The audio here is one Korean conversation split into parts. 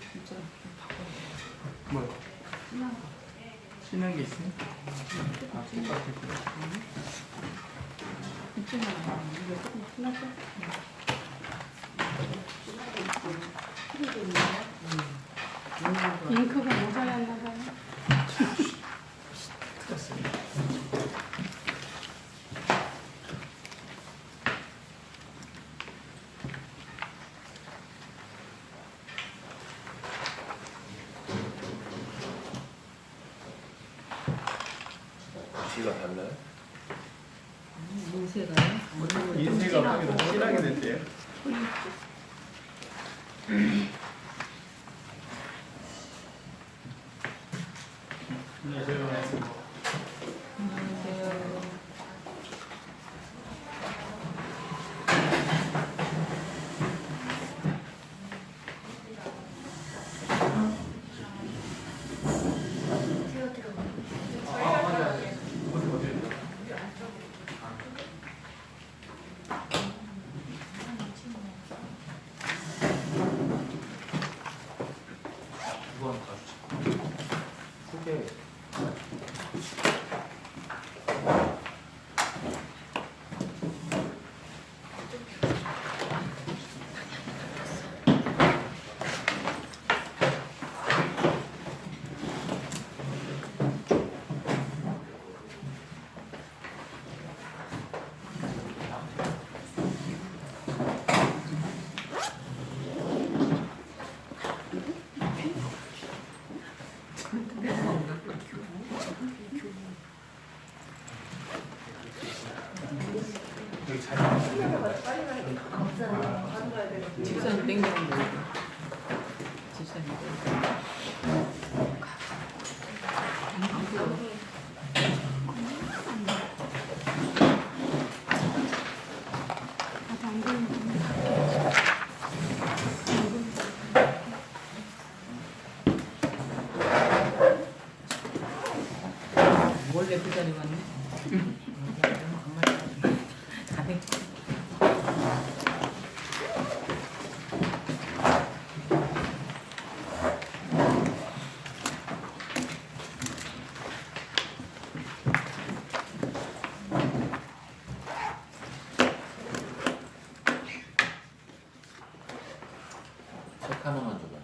진짜 좀 바꿔야 뭐야? 신나는 거. 신한 게 있어요? 아, 똑같을 거야. 있지만 이거 조금 신났어? 잉크가 모자랐나 봐요. 틀렸습니다. 글씨가 달라요? 인쇄가요? 인쇄가 하기도 진하게 됐대요. 안녕하세요. 안녕하세요. 이건 가주세요. 크게. 여기 잘 집사님 땡기는 거. 집사님 땡기는 원래 그 자리 왔네. 가백. 책 하나만 줘봐요.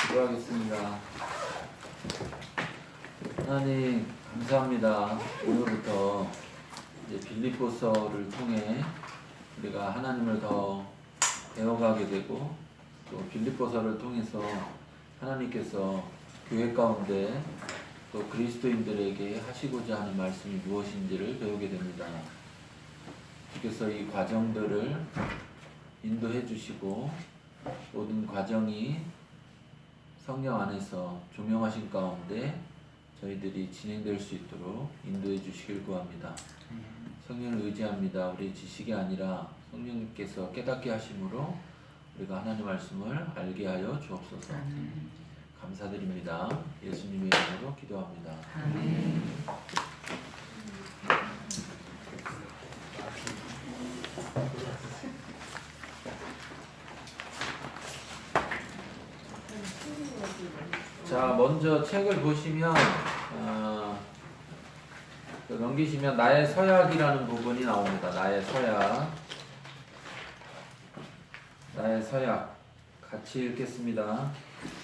기도하겠습니다. 하나님 감사합니다. 오늘부터 이제 빌립보서를 통해 우리가 하나님을 더 배워가게 되고 또 빌립보서를 통해서 하나님께서 교회 가운데 또 그리스도인들에게 하시고자 하는 말씀이 무엇인지를 배우게 됩니다. 주께서 이 과정들을 인도해 주시고 모든 과정이 성령 안에서 조명하신 가운데 저희들이 진행될 수 있도록 인도해 주시길 구합니다. 성령을 의지합니다. 우리의 지식이 아니라 성령님께서 깨닫게 하심으로 우리가 하나님의 말씀을 알게 하여 주옵소서. 감사드립니다. 예수님의 이름으로 기도합니다. 아멘. 자, 먼저 책을 보시면 넘기시면 나의 서약이라는 부분이 나옵니다. 나의 서약. 나의 서약. 같이 읽겠습니다.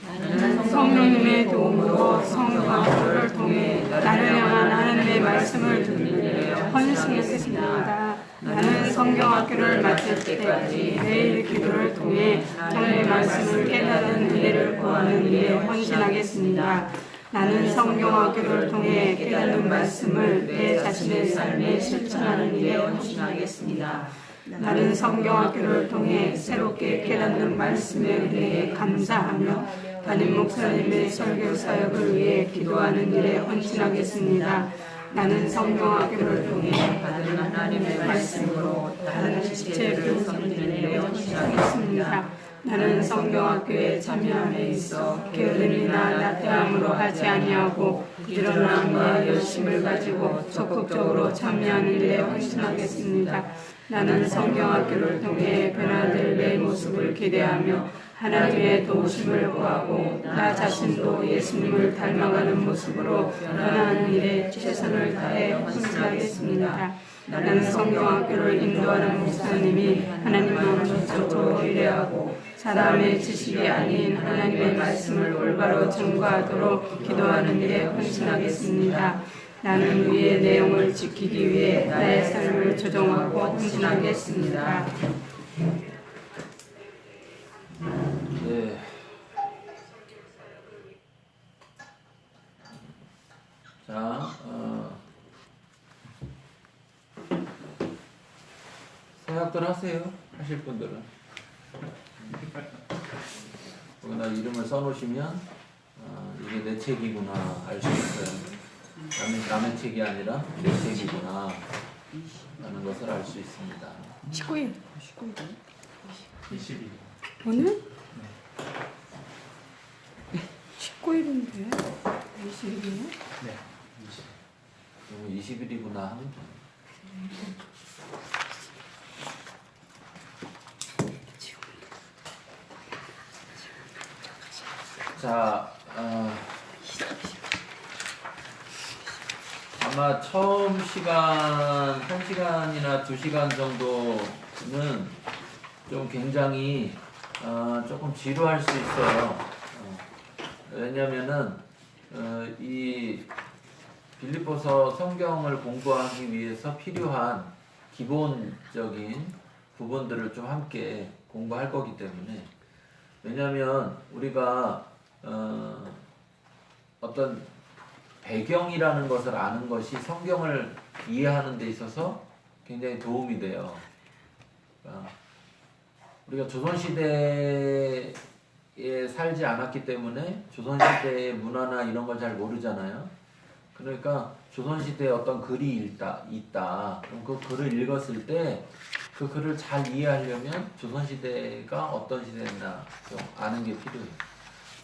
나는 성령님의 도움으로 성령을 통해 나를 향한 하나님의 말씀을 듣기 위해 헌신했습니다. 나는 성경학교를 마칠 때까지 매일 기도를 통해 하나님의 말씀을 깨닫는 은혜를 구하는 일에 헌신하겠습니다. 나는 성경학교를 통해 깨닫는 말씀을 내 자신의 삶에 실천하는 일에 헌신하겠습니다. 나는 성경학교를 통해 새롭게 깨닫는 말씀에 대해 감사하며 담임 목사님의 설교 사역을 위해 기도하는 일에 헌신하겠습니다. 나는 성경학교를 통해 받은 하나님의 말씀으로 다른 지체를 섬기는 일에 헌신하겠습니다. 나는 성경학교에 참여함에 있어 게으름이나 나태함으로 하지 아니하고 일어남과 열심을 가지고 적극적으로 참여하는 일에 헌신하겠습니다. 나는 성경학교를 통해 변화될 내 모습을 기대하며 하나님의 도우심을 구하고 나 자신도 예수님을 닮아가는 모습으로 변화하는 일에 최선을 다해 헌신하겠습니다. 나는 성경학교를 인도하는 목사님이 하나님만 적극적으로 일해하고 사람의 지식이 아닌 하나님의 말씀을 올바로 증거하도록 기도하는 일에 헌신하겠습니다. 나는 위의 내용을 지키기 위해 나의 삶을 조정하고 헌신하겠습니다. 네. 자, 생각들 하세요. 하실 분들은. 거기다 이름을 써놓으시면 이게 내 책이구나 알 수 있어요. 남의 책이 아니라 내 책이구나 라는 것을 알 수 있습니다. 19일. 22. 오늘? 19일인데 20일이네? 네. 20. 20일이구나 하면 돼. 자, 아마 처음 시간 1시간이나 2시간 정도는 좀 굉장히 조금 지루할 수 있어요. 왜냐면은 이 빌립보서 성경을 공부하기 위해서 필요한 기본적인 부분들을 좀 함께 공부할 거기 때문에, 왜냐면 우리가 어떤 배경이라는 것을 아는 것이 성경을 이해하는 데 있어서 굉장히 도움이 돼요. 우리가 조선시대에 살지 않았기 때문에 조선시대의 문화나 이런 걸 잘 모르잖아요. 그러니까 조선시대에 어떤 글이 있다. 그럼 그 글을 읽었을 때 그 글을 잘 이해하려면 조선시대가 어떤 시대였나 좀 아는 게 필요해요.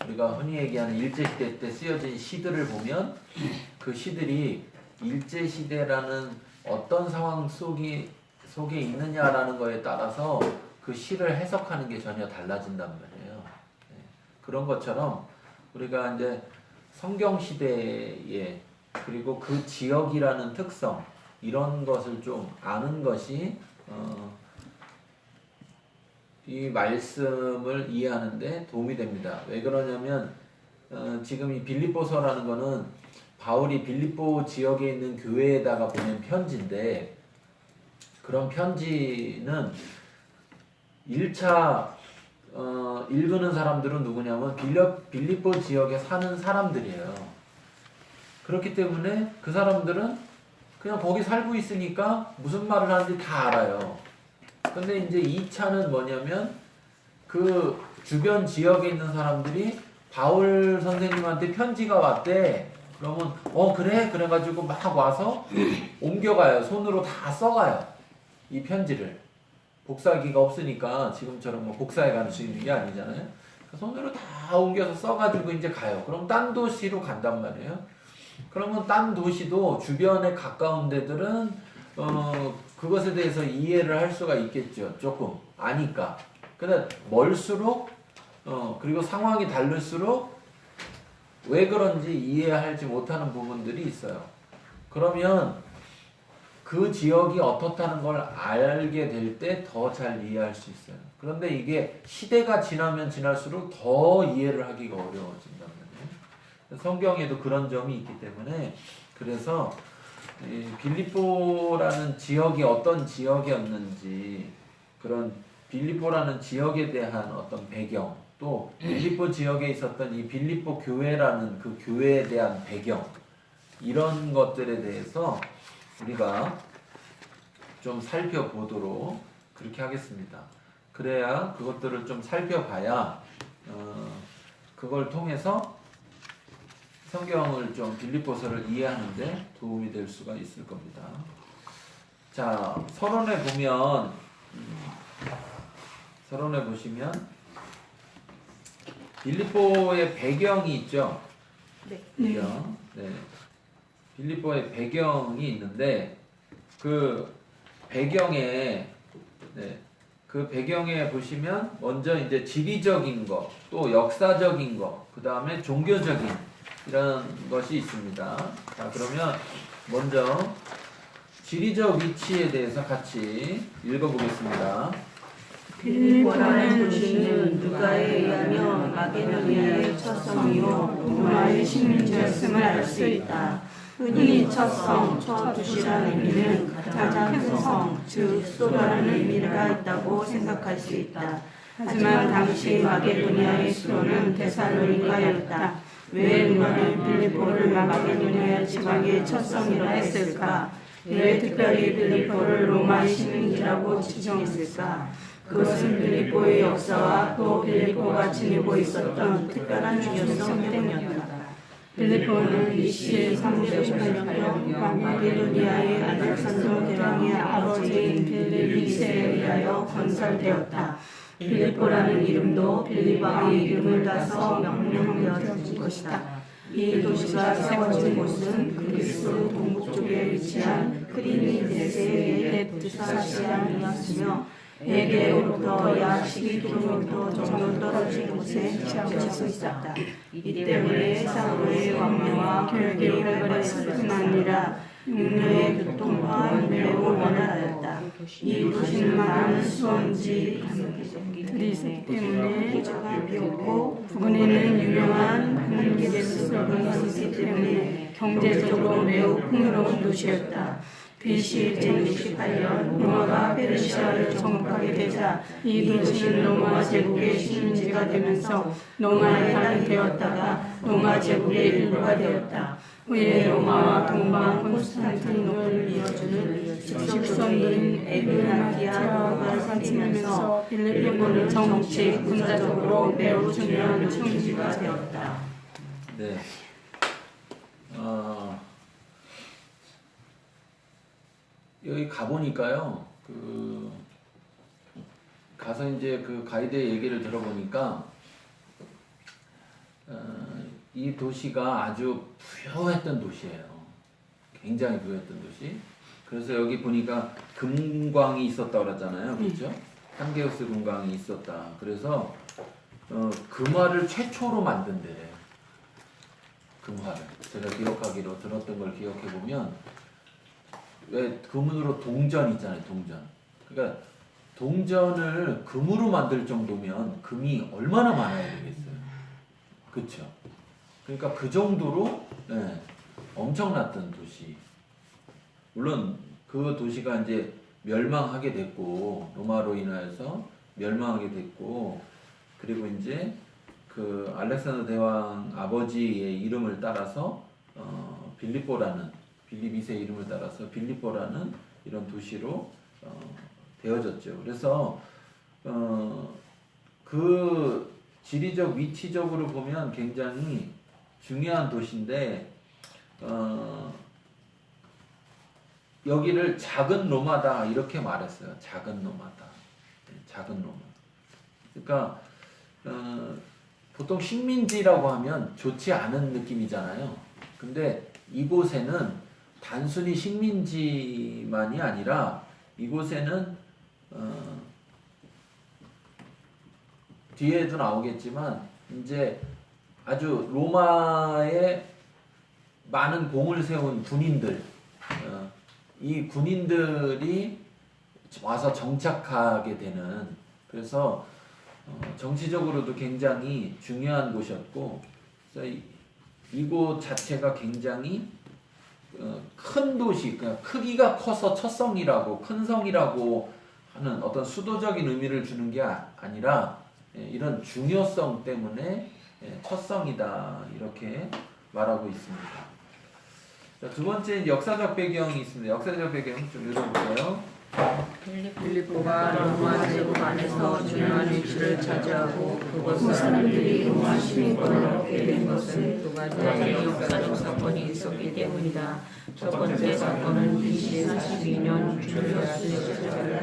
우리가 흔히 얘기하는 일제시대 때 쓰여진 시들을 보면 그 시들이 일제시대라는 어떤 상황 속에 있느냐라는 거에 따라서 그 시를 해석하는 게 전혀 달라진단 말이에요. 네. 그런 것처럼 우리가 이제 성경시대에 그리고 그 지역이라는 특성 이런 것을 좀 아는 것이 이 말씀을 이해하는데 도움이 됩니다. 왜 그러냐면 지금 이 빌립보서라는 거는 바울이 빌립보 지역에 있는 교회에다가 보낸 편지인데, 그런 편지는 1차 읽는 사람들은 누구냐면 빌립보 지역에 사는 사람들이에요. 그렇기 때문에 그 사람들은 그냥 거기 살고 있으니까 무슨 말을 하는지 다 알아요. 근데 이제 2차는 뭐냐면 그 주변 지역에 있는 사람들이 바울 선생님한테 편지가 왔대. 그러면 그래? 그래가지고 막 와서 옮겨가요. 손으로 다 써가요. 이 편지를. 복사기가 없으니까 지금처럼 뭐 복사해 갈 수 있는 게 아니잖아요. 손으로 다 옮겨서 써가지고 이제 가요. 그럼 딴 도시로 간단 말이에요. 그러면 딴 도시도 주변에 가까운 데들은 그것에 대해서 이해를 할 수가 있겠죠. 조금 아니까. 근데 멀수록 그리고 상황이 다를수록 왜 그런지 이해하지 못하는 부분들이 있어요. 그러면 그 지역이 어떻다는 걸 알게 될 때 더 잘 이해할 수 있어요. 그런데 이게 시대가 지나면 지날수록 더 이해를 하기가 어려워진단 말이에요. 성경에도 그런 점이 있기 때문에, 그래서 이 빌립보라는 지역이 어떤 지역이었는지, 그런 빌립보라는 지역에 대한 어떤 배경, 또 빌립보 지역에 있었던 이 빌립보 교회라는 그 교회에 대한 배경, 이런 것들에 대해서 우리가 좀 살펴보도록 그렇게 하겠습니다. 그래야 그것들을 좀 살펴봐야 그걸 통해서 성경을 좀 빌립보서를 이해하는데 도움이 될 수가 있을 겁니다. 자, 서론에 보시면 빌립보의 배경이 있죠. 네. 배경. 네. 빌립보의 배경이 있는데 그 배경에 네. 그 배경에 보시면 먼저 이제 지리적인 거, 또 역사적인 거, 그 다음에 종교적인 이런 것이 있습니다. 자, 그러면 먼저 지리적 위치에 대해서 같이 읽어보겠습니다. 빌립보라는 도시는 누가에 의하며 마게도니아의 첫 성이요 로마의 식민지였음을 알 수 있다. 흔히 첫 성, 첫 도시라는 의미는 가장 큰 성, 즉 수도라는 의미가 있다고 생각할 수 있다. 하지만 당시 마게도니아의 수도는 데살로니가였다. 왜 누가는 빌립보를 마게도니아 지방의 첫 성이라 했을까? 왜 특별히 빌립보를 로마의 식민지라고 지정했을까? 그것은 빌립보의 역사와 또 빌립보가 지니고 있었던 특별한 중요성 때문이었다. 빌립보는 BC 358년경 마게도니아의 알렉산더 대왕의 아버지인 빌립 2세에 의하여 건설되었다. 빌립보라는 이름도 빌립 왕의 이름을 따서 명명되어진 것이다. 이 도시가 세워진 곳은 그리스 동북쪽에 위치한 크리니데스의 베트사시안이었으며 에게로부터 약 12km 정도 떨어진 곳에 위치하고 있었다. 이 때문에 세상으로의 왕래와 교육이 활발했을 뿐 아니라 육로의 교통 또한 매우 원활하였다. 이 도시는 많은 수원지 들이 있었기 때문에 기저가 비었고 부근에는 유명한 한계수가 있었기 때문에 경제적으로 매우 풍요로운 도시였다. BC 168년 로마가 페르시아를 정복하게 되자 이 도시는 로마 제국의 식민지가 되면서 로마의 땅이 되었다가 로마 제국의 일부가 되었다. 후에 로마와 동방 콘스탄티노를 이어주는 직선들인 에그나티아가 생기면서 빌립보는 정치, 군사적으로 매우 중요한 중지가 되었다. 네. 여기 가보니까요, 가서 이제 그 가이드의 얘기를 들어보니까, 이 도시가 아주 부유했던 도시예요. 굉장히 부유했던 도시. 그래서 여기 보니까 금광이 있었다고 그러잖아요. 그렇죠? 한게우스 금광이 있었다. 그래서, 금화를 최초로 만든 데래요. 금화를. 제가 기억하기로 들었던 걸 기억해보면, 왜 금으로 동전 있잖아요, 동전. 그러니까 동전을 금으로 만들 정도면 금이 얼마나 많아야 되겠어요. 그렇죠? 그러니까 그 정도로 엄청났던 도시. 물론 그 도시가 이제 멸망하게 됐고, 로마로 인하여서 멸망하게 됐고, 그리고 이제 그 알렉산더 대왕 아버지의 이름을 따라서 빌립보라는, 빌립 2세 이름을 따라서 빌립보라는 이런 도시로 되어졌죠. 그래서 그 지리적 위치적으로 보면 굉장히 중요한 도시인데, 여기를 작은 로마다 이렇게 말했어요. 작은 로마다. 작은 로마. 그러니까 보통 식민지라고 하면 좋지 않은 느낌이잖아요. 근데 이곳에는 단순히 식민지만이 아니라 이곳에는 뒤에도 나오겠지만 이제 아주 로마에 많은 공을 세운 군인들, 이 군인들이 와서 정착하게 되는, 그래서 정치적으로도 굉장히 중요한 곳이었고, 그래서 이곳 자체가 굉장히 큰 도시, 그러니까 크기가 커서 첫 성이라고, 큰 성이라고 하는 어떤 수도적인 의미를 주는 게 아니라 이런 중요성 때문에 첫 성이다 이렇게 말하고 있습니다. 자, 두 번째 역사적 배경이 있습니다. 역사적 배경 좀 읽어볼게요. 빌립보가 로마 제국 안에서 중요한 위치를 차지하고 그곳 사람들이 로마 시민권을 얻게 된 것은 두 가지 역사적 사건이 있었기 때문이다. 첫 번째 사건은 BC 42년 줄리아스 시자를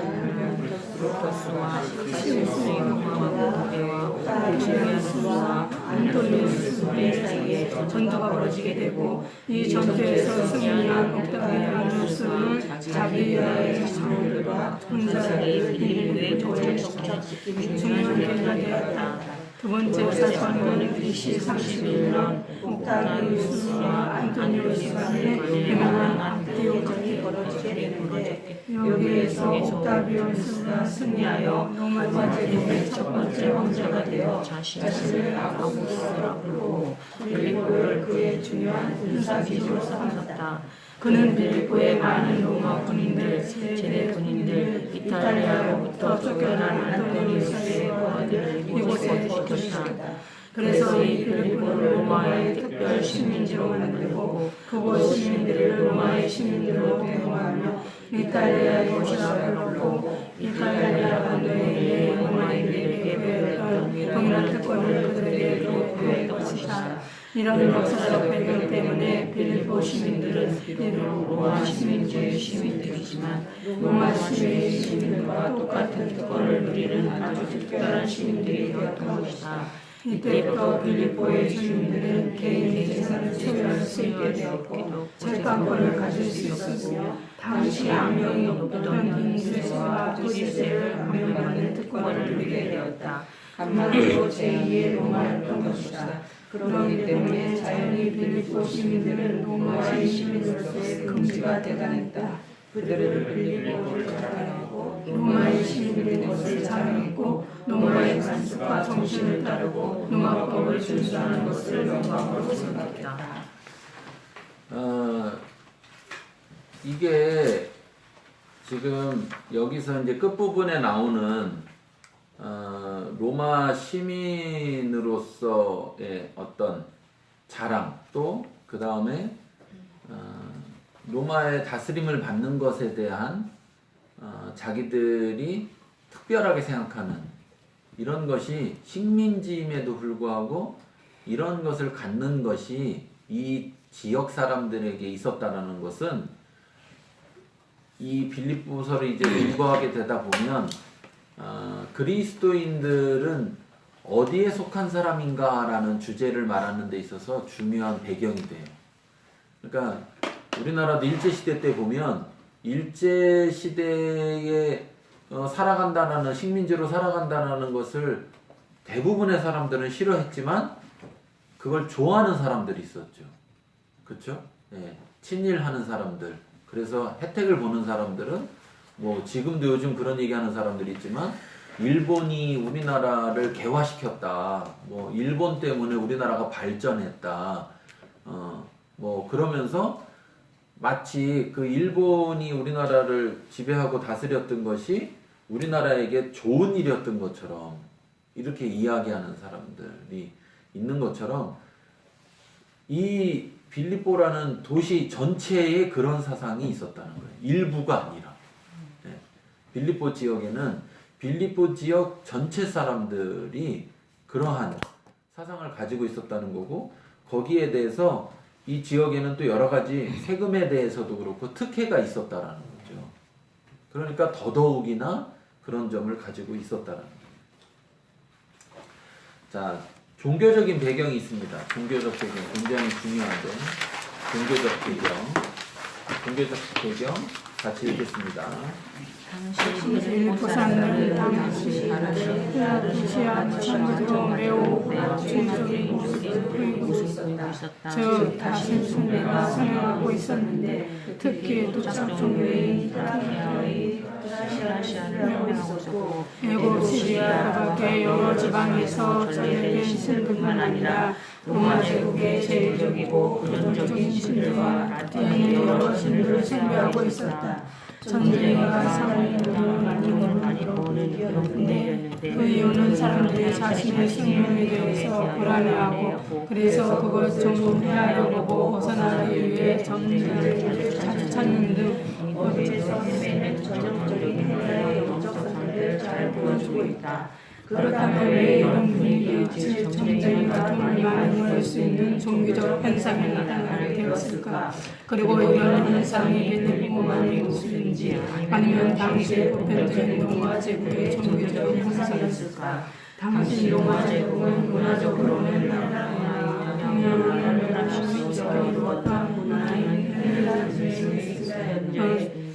브루터스와 시우스의 로마 군대와 줄리아스와 안토니우스 사이에 전투가 벌어지게 되고 이 전투에서 승리한 옥타비아누스는 자기 여의 장들과 군사를 빌리보에 도를 중요한 계기가 되었다. 두 번째 사건은 BC 31년 옥타비우스와 안토니우스 간의 유명한 압디오전이 벌어지게 되는데 여기에서 옥타비우스가 승리하여 로마 제국의 첫 번째 왕자가 되어 자신을 아우구스라고 부르고 빌립보를 그의 중요한 군사기지로 삼았다. 그는 빌립보의 많은 로마 군인들, 세대 군인들, 이탈리아로부터 쫓겨난 안토니우스의 부하들을 이곳에 시켰다. 그래서 이 빌립보를 로마의 특별 시민지로 만들고 그곳 시민들을 로마의 시민들로 대우하며 이탈리아의 곳이라고 부르고 이탈리아 반도에 로마인들에게 부여했던 동일한 특권을 그들에게 부여할 것이다. 이런 역사적 배경 때문에 빌립보 시민들은 비록 로마 시민주의 시민들이지만 로마 시민들과 똑같은 특권을 누리는 아주 특별한 시민들이 되었던 것이다. 이때부터 빌립보의 주민들은 개인 재산을 소유할 수 있게 되었고 재판권을 가질 수 있었으며 당시 악명이 높던 인두스와 그리스를 감면받는 특권을 누리게 되었다. 한마디로 제2의 로마였던 것이다. 그렇기 때문에 자연히 빌립보 시민들은 로마의 시민으로서의 금지가 대단했다. 그들은 빌립보를 자랑하고 로마의 시민들의 것을 자랑했고 로마의 관습과 정신을 따르고 로마법을 준수하는 것을 영광으로 생각했다. 이게 지금 여기서 이제 끝부분에 나오는 로마 시민으로서의 어떤 자랑 또 그 다음에 로마의 다스림을 받는 것에 대한 자기들이 특별하게 생각하는 이런 것이 식민지임에도 불구하고 이런 것을 갖는 것이 이 지역 사람들에게 있었다라는 것은 이 빌립보서를 이제 공부하게 되다 보면 그리스도인들은 어디에 속한 사람인가라는 주제를 말하는 데 있어서 중요한 배경이 돼요. 그러니까 우리나라도 일제시대 때 보면 일제시대에 살아간다는 식민지로 살아간다는 것을 대부분의 사람들은 싫어했지만 그걸 좋아하는 사람들이 있었죠. 그렇죠? 예, 친일하는 사람들. 그래서 혜택을 보는 사람들은 뭐 지금도 요즘 그런 얘기하는 사람들이 있지만 일본이 우리나라를 개화시켰다. 뭐 일본 때문에 우리나라가 발전했다. 뭐 그러면서 마치 그 일본이 우리나라를 지배하고 다스렸던 것이 우리나라에게 좋은 일이었던 것처럼 이렇게 이야기하는 사람들이 있는 것처럼 이 빌립보라는 도시 전체에 그런 사상이 있었다는 거예요. 일부가 아니라. 네. 빌립보 지역에는 빌립보 지역 전체 사람들이 그러한 사상을 가지고 있었다는 거고 거기에 대해서 이 지역에는 또 여러 가지 세금에 대해서도 그렇고 특혜가 있었다라는 거죠. 그러니까 더더욱이나 그런 점을 가지고 있었다라는 거예요. 자, 종교적인 배경이 있습니다. 종교적 배경 굉장히 중요한데 종교적 배경 같이 읽겠습니다. 빌립보 사람들은 당시 페라시아 친구들로 매우 종교적인 모습을 보이고 있었다. 즉 다신 숭배가 성행하고 있었는데 특히 도착 종교인 페라시아의 페라시아를 하고 있었고 애굽 시리아 각의 여러 지방에서 저녁의 신들뿐만 아니라 로마 제국의 제일적이고 부정적인 신들과 라틴의 여러 신들을 숭배하고 있었다. 전쟁과 사망을 많이 보는 이런 분위기였는데 그 이유는 사람들이 자신의 생명에 대해서 불안해하고 그래서 그걸 좀 헤아려 보고 벗어나기 위해 전쟁을 자주 찾는 등 어디에서 헤매는 전형적인 하나의 영적 상태를 잘 보여주고 있다. 그렇다면 왜 이런 분위기에 즉 전쟁과 돈을 많이 모을 수 있는 종교적 현상이 나타나게 되었을까? 그리고 이런 현상이 빌립보만의 모습인지 아니면 당시의 보편적인 로마 제국의 종교적 현상이었을까? 당신 로마 제국은 문화적으로는 동양을 남식적인 것과 문화인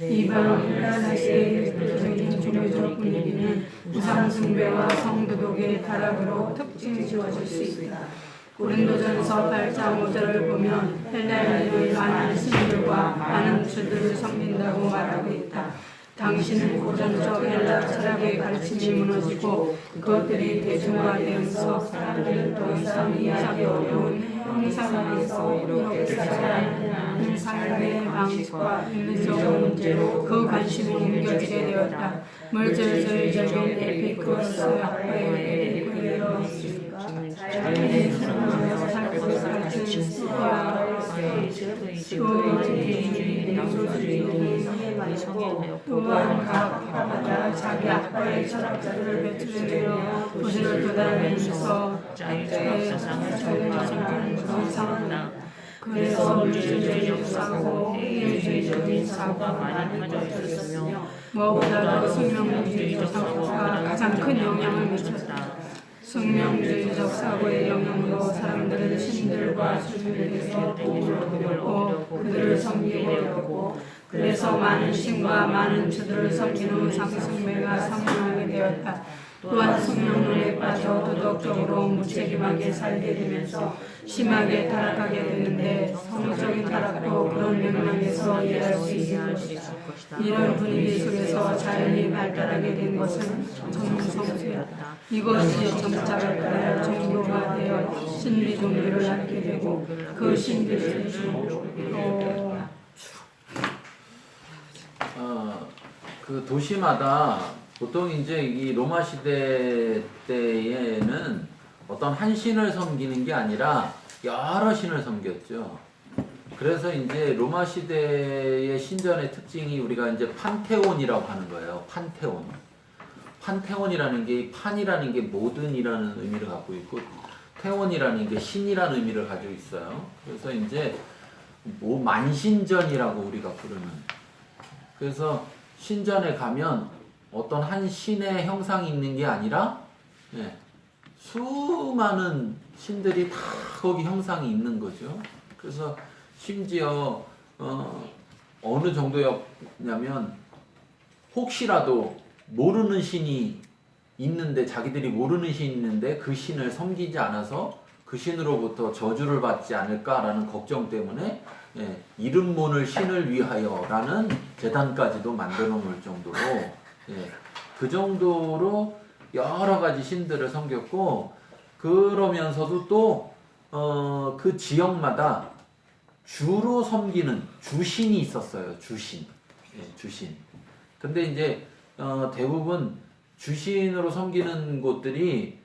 이방인과 다시 대표적인 종교적 분위기는 우상 숭배와 성도덕의 타락으로 특징이 주어질 수 있다. 고린도전서 8장 5절을 보면 헬라인들이 많은 신들과 많은 주들을 섬긴다고 말하고 있다. 당시는 고전적 헬라 철학의 가르침이 무너지고 그것들이 대중화되면서 사람들은 더 이상 이해하기 어려운 형상에서 이렇게 살아가는 삶의 방식과 윤리적 문제로 그 관심이 옮겨지게 되었다. 물질주의적인 에피쿠로스 학파의 에피쿠리어스가 자연의 생활을 살 것을 가르치는 스토아 또한 각 학파마다 자기 학파의 철학자들을 배출해내어 도시를 도달하면서 자유의 세상을 적용하는 상황이다. 그래서 물질주의적 사고, 회의주의적인 사고가 많이 퍼져있었으며 무엇보다도 숙명주의적 사고가 가장 큰 영향을 미쳤다. 숙명주의적 사고의 영향으로 사람들은 신들과 수준에서 도움을 얻고 그들을 섬기게 되었고 그래서 많은 신과 많은 주들을 섬기는 상승매가 성행하게 되었다. 또한 숙명론에 빠져 도덕적으로 무책임하게 살게 되면서 심하게 타락하게 되는데 성적인 타락도 그런 맥락에서 이해할 수 있을 것이다. 이런 분위기 속에서 자연이 발달하게 된 것은 정성수였다. 이것이 점차를 따라 종교가 되어 신비 종교를 낳게 되고 그 신비 종교로 그 도시마다 보통 이제 이 로마 시대 때에는 어떤 한 신을 섬기는 게 아니라 여러 신을 섬겼죠. 그래서 이제 로마 시대의 신전의 특징이 우리가 이제 판테온이라고 하는 거예요. 판테온. 판테온이라는 게 판이라는 게 모든이라는 의미를 갖고 있고 테온이라는 게 신이라는 의미를 가지고 있어요. 그래서 이제 뭐 만신전이라고 우리가 부르는. 그래서 신전에 가면 어떤 한 신의 형상이 있는 게 아니라 수많은 신들이 다 거기 형상이 있는 거죠. 그래서 심지어 어느 정도였냐면 혹시라도 모르는 신이 있는데 자기들이 모르는 신이 있는데 그 신을 섬기지 않아서 그 신으로부터 저주를 받지 않을까라는 걱정 때문에 이름 모를 신을 위하여라는 제단까지도 만들어 놓을 정도로 그 정도로 여러 가지 신들을 섬겼고 그러면서도 또 그 지역마다 주로 섬기는 주신이 있었어요. 주신. 주신. 근데 이제 대부분 주신으로 섬기는 곳들이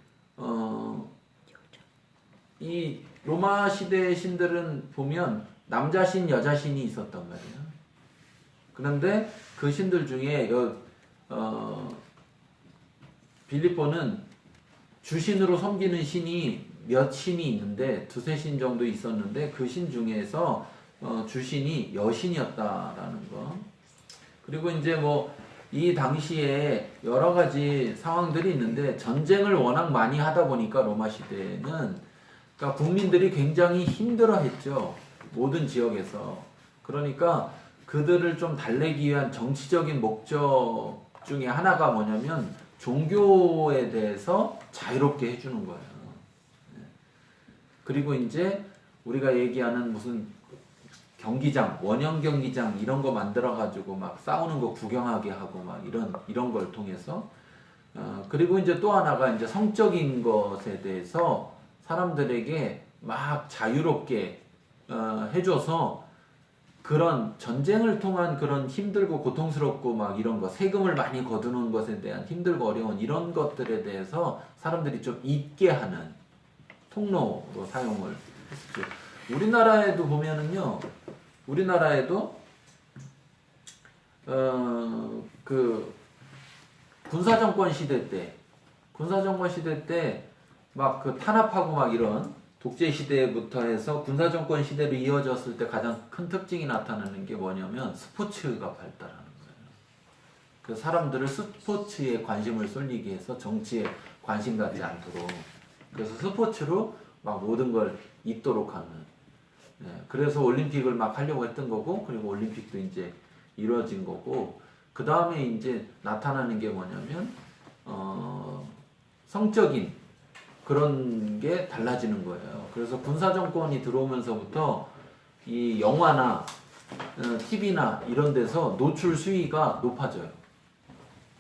이 로마 시대의 신들은 보면 남자신, 여자신이 있었단 말이에요. 그런데 그 신들 중에 빌립보는 주신으로 섬기는 신이 몇 신이 있는데 두세 신 정도 있었는데 그 신 중에서 주신이 여신이었다라는 거. 그리고 이제 뭐 이 당시에 여러 가지 상황들이 있는데 전쟁을 워낙 많이 하다 보니까 로마 시대에는 그러니까 국민들이 굉장히 힘들어했죠. 모든 지역에서. 그러니까 그들을 좀 달래기 위한 정치적인 목적 중에 하나가 뭐냐면 종교에 대해서 자유롭게 해주는 거예요. 그리고 이제 우리가 얘기하는 무슨 경기장, 원형 경기장 이런 거 만들어 가지고 막 싸우는 거 구경하게 하고 막 이런 걸 통해서 그리고 이제 또 하나가 이제 성적인 것에 대해서 사람들에게 막 자유롭게 해줘서 그런 전쟁을 통한 그런 힘들고 고통스럽고 막 이런 거 세금을 많이 거두는 것에 대한 힘들고 어려운 이런 것들에 대해서 사람들이 좀 잊게 하는 통로로 사용을 했었죠. 우리나라에도 보면은요, 우리나라에도 그 군사정권 시대 때 막 그 탄압하고 막 이런 독재 시대부터 해서 군사정권 시대로 이어졌을 때 가장 큰 특징이 나타나는 게 뭐냐면 스포츠가 발달하는 거예요. 그 사람들을 스포츠에 관심을 쏠리게 해서 정치에 관심 갖지 않도록. 그래서 스포츠로 막 모든 걸 잊도록 하는. 예, 그래서 올림픽을 막 하려고 했던 거고, 그리고 올림픽도 이제 이루어진 거고, 그 다음에 이제 나타나는 게 뭐냐면, 성적인 그런 게 달라지는 거예요. 그래서 군사정권이 들어오면서부터 이 영화나 TV나 이런 데서 노출 수위가 높아져요.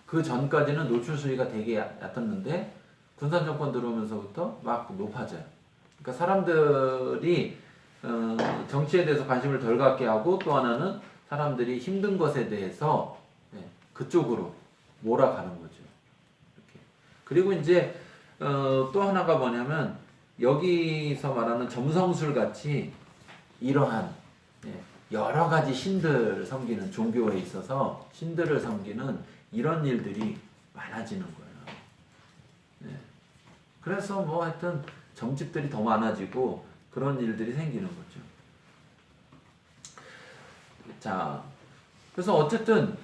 그 전까지는 노출 수위가 되게 얕았는데 군사정권 들어오면서부터 막 높아져요. 그러니까 사람들이 정치에 대해서 관심을 덜 갖게 하고, 또 하나는 사람들이 힘든 것에 대해서 그쪽으로 몰아가는 거죠. 이렇게. 그리고 이제 또 하나가 뭐냐면 여기서 말하는 점성술 같이 이러한 여러 가지 신들을 섬기는 종교에 있어서 신들을 섬기는 이런 일들이 많아지는 거예요. 그래서 뭐 하여튼 점집들이 더 많아지고 그런 일들이 생기는 거죠. 자, 그래서 어쨌든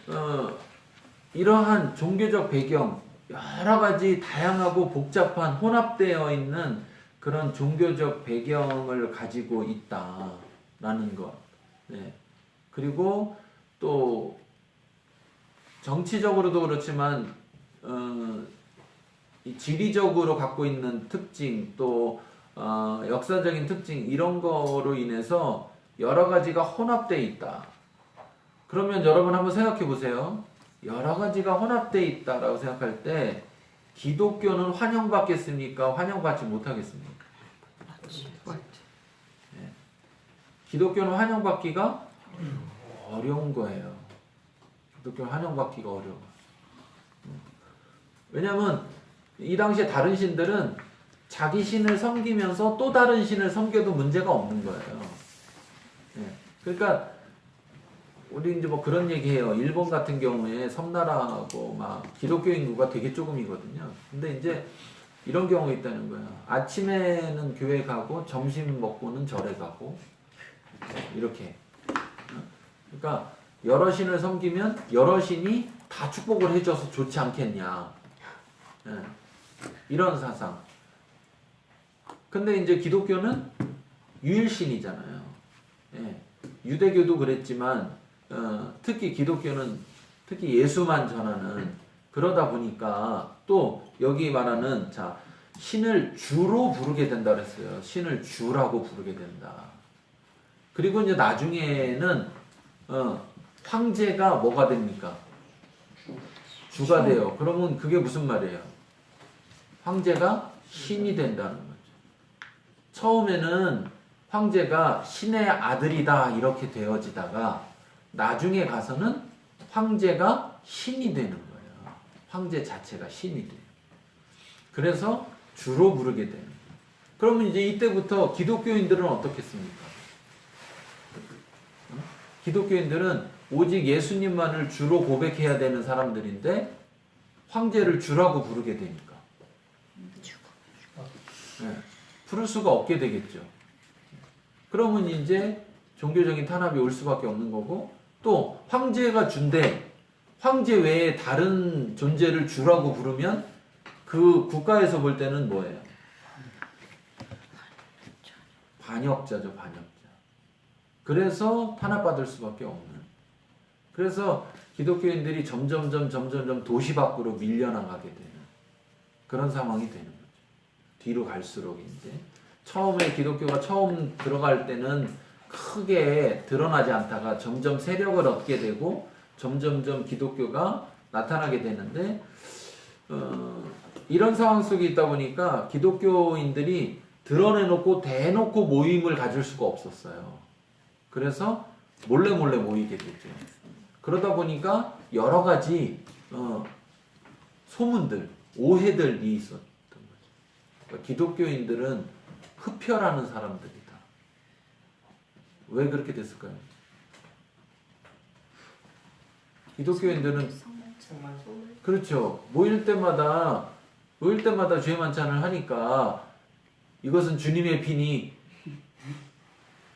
이러한 종교적 배경, 여러 가지 다양하고 복잡한 혼합되어 있는 그런 종교적 배경을 가지고 있다라는 것. 네. 그리고 또 정치적으로도 그렇지만 이 지리적으로 갖고 있는 특징, 또 역사적인 특징, 이런 거로 인해서 여러 가지가 혼합되어 있다. 그러면 여러분 한번 생각해 보세요. 여러 가지가 혼합되어 있다라고 생각할 때 기독교는 환영받겠습니까? 환영받지 못하겠습니까? 네. 기독교는 환영받기가 어려운 거예요. 기독교는 환영받기가 어려워. 왜냐하면 이 당시에 다른 신들은 자기 신을 섬기면서 또 다른 신을 섬겨도 문제가 없는 거예요. 네. 그러니까 우리 이제 뭐 그런 얘기해요. 일본 같은 경우에 섬나라하고 막 기독교 인구가 되게 조금이거든요. 근데 이제 이런 경우가 있다는 거야. 아침에는 교회 가고 점심 먹고는 절에 가고 이렇게. 그러니까 여러 신을 섬기면 여러 신이 다 축복을 해줘서 좋지 않겠냐. 이런 사상. 근데 이제 기독교는 유일신이잖아요. 유대교도 그랬지만 특히 기독교는 특히 예수만 전하는, 그러다 보니까 또 여기 말하는 자 신을 주로 부르게 된다 그랬어요. 신을 주라고 부르게 된다. 그리고 이제 나중에는 황제가 뭐가 됩니까? 주가 돼요. 그러면 그게 무슨 말이에요? 황제가 신이 된다는 거죠. 처음에는 황제가 신의 아들이다 이렇게 되어지다가 나중에 가서는 황제가 신이 되는 거예요. 황제 자체가 신이 돼요. 그래서 주로 부르게 되는 거예요. 그러면 이제 이때부터 기독교인들은 어떻겠습니까? 기독교인들은 오직 예수님만을 주로 고백해야 되는 사람들인데 황제를 주라고 부르게 되니까 부를 수가 없게 되겠죠. 그러면 이제 종교적인 탄압이 올 수밖에 없는 거고, 또 황제가 준대 황제 외에 다른 존재를 주라고 부르면 그 국가에서 볼 때는 뭐예요? 반역자죠, 반역자. 그래서 탄압받을 수밖에 없는. 그래서 기독교인들이 점점 도시 밖으로 밀려나가게 되는 그런 상황이 되는 거죠. 뒤로 갈수록 이제 처음에 기독교가 처음 들어갈 때는 크게 드러나지 않다가 점점 세력을 얻게 되고 점점 기독교가 나타나게 되는데 이런 상황 속에 있다 보니까 기독교인들이 드러내놓고 대놓고 모임을 가질 수가 없었어요. 그래서 몰래 모이게 되죠. 그러다 보니까 여러 가지 소문들, 오해들이 있었던 거죠. 그러니까 기독교인들은 흡혈하는 사람들이다. 왜 그렇게 됐을까요? 기독교인들은 그렇죠. 모일 때마다 죄 만찬을 하니까 이것은 주님의 피니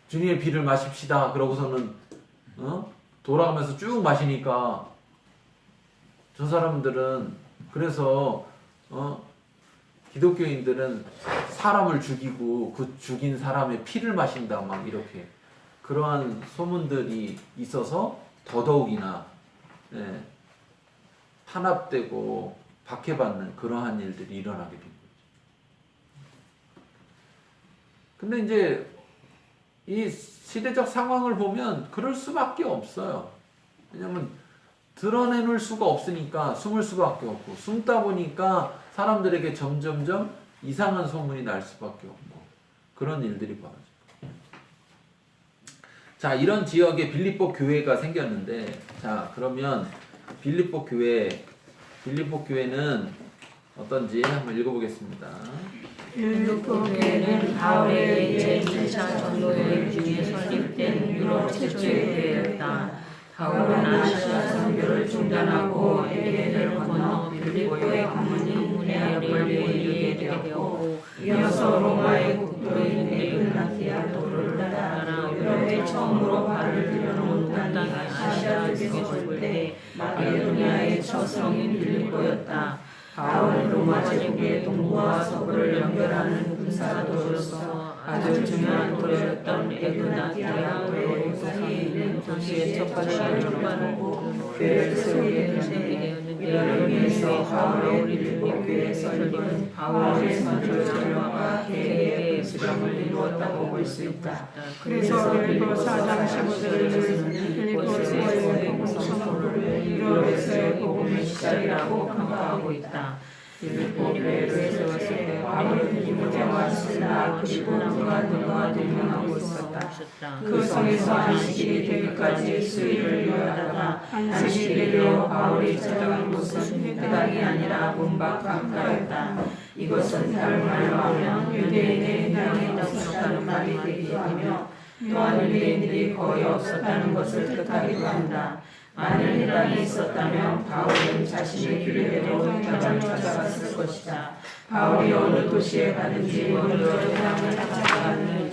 주님의 피를 마십시다. 그러고서는 돌아가면서 쭉 마시니까 저 사람들은 그래서 기독교인들은 사람을 죽이고 그 죽인 사람의 피를 마신다 막 이렇게 그러한 소문들이 있어서 더더욱이나 탄압되고 박해받는 그러한 일들이 일어나게 된 거죠. 근데 이제 이 시대적 상황을 보면 그럴 수밖에 없어요. 왜냐면 드러내놓을 수가 없으니까 숨을 수밖에 없고, 숨다 보니까 사람들에게 점점점 이상한 소문이 날 수밖에 없고, 그런 일들이 벌어져요. 자, 이런 지역에 빌립보 교회가 생겼는데, 자, 그러면 빌립보 교회는 어떤지 한번 읽어보겠습니다. 빌립보 교회는 바울의 제1차 전도여행 중에 설립된 유럽 최초의 교회였다. 바울은 아시아 선교를 중단하고 에덴을 건너 빌립보에 가문의 역을 이루게 되었고, 이어서 로마의 국도인 에그나티아도를 따라 유럽에 처음으로 발을 들여놓은 땅이 아시아 쪽에 올 때 마게도니아의 첫 성인 빌립보였다. 바울은 로마 제국의 동부와 서부를 연결하는 군사도로서 아주 중요한 도시였던 에그나티아도의 사이에 있는 도시의 첫 발을 접하고 교회를 세우게 되었는데, 이를 위해서 바울의 빌립보 교회 설립은 바울의 선교 전략과 계획의 수령을 이루었다고 볼 수 있다. 그래서 빌립보 4장 15절에는 빌립보서의 복음 선포를 유럽에서의 복음의 시작이라고 평가하고 있다. 빌립보 교회를 세웠을 때 바울은 디모데와 실라 그리고 누가 동행하고 있었다. 그 성에서 안식일이 되기까지 수일을 요하다가 안식일로 바울이 찾아간 곳은 회당이 아니라 문밖 강가였다. 이것은 다른 말로 하면 유대인의 회당이 없었다는 말이 되기도 하며, 또한 유대인들이 거의 없었다는 것을 뜻하기도 한다. 만일 회당이 있었다면 바울은 자신의 길대로 회당을 찾아갔을 것이다. 바울이 어느 도시에 가든지 먼저 회당을 찾아가는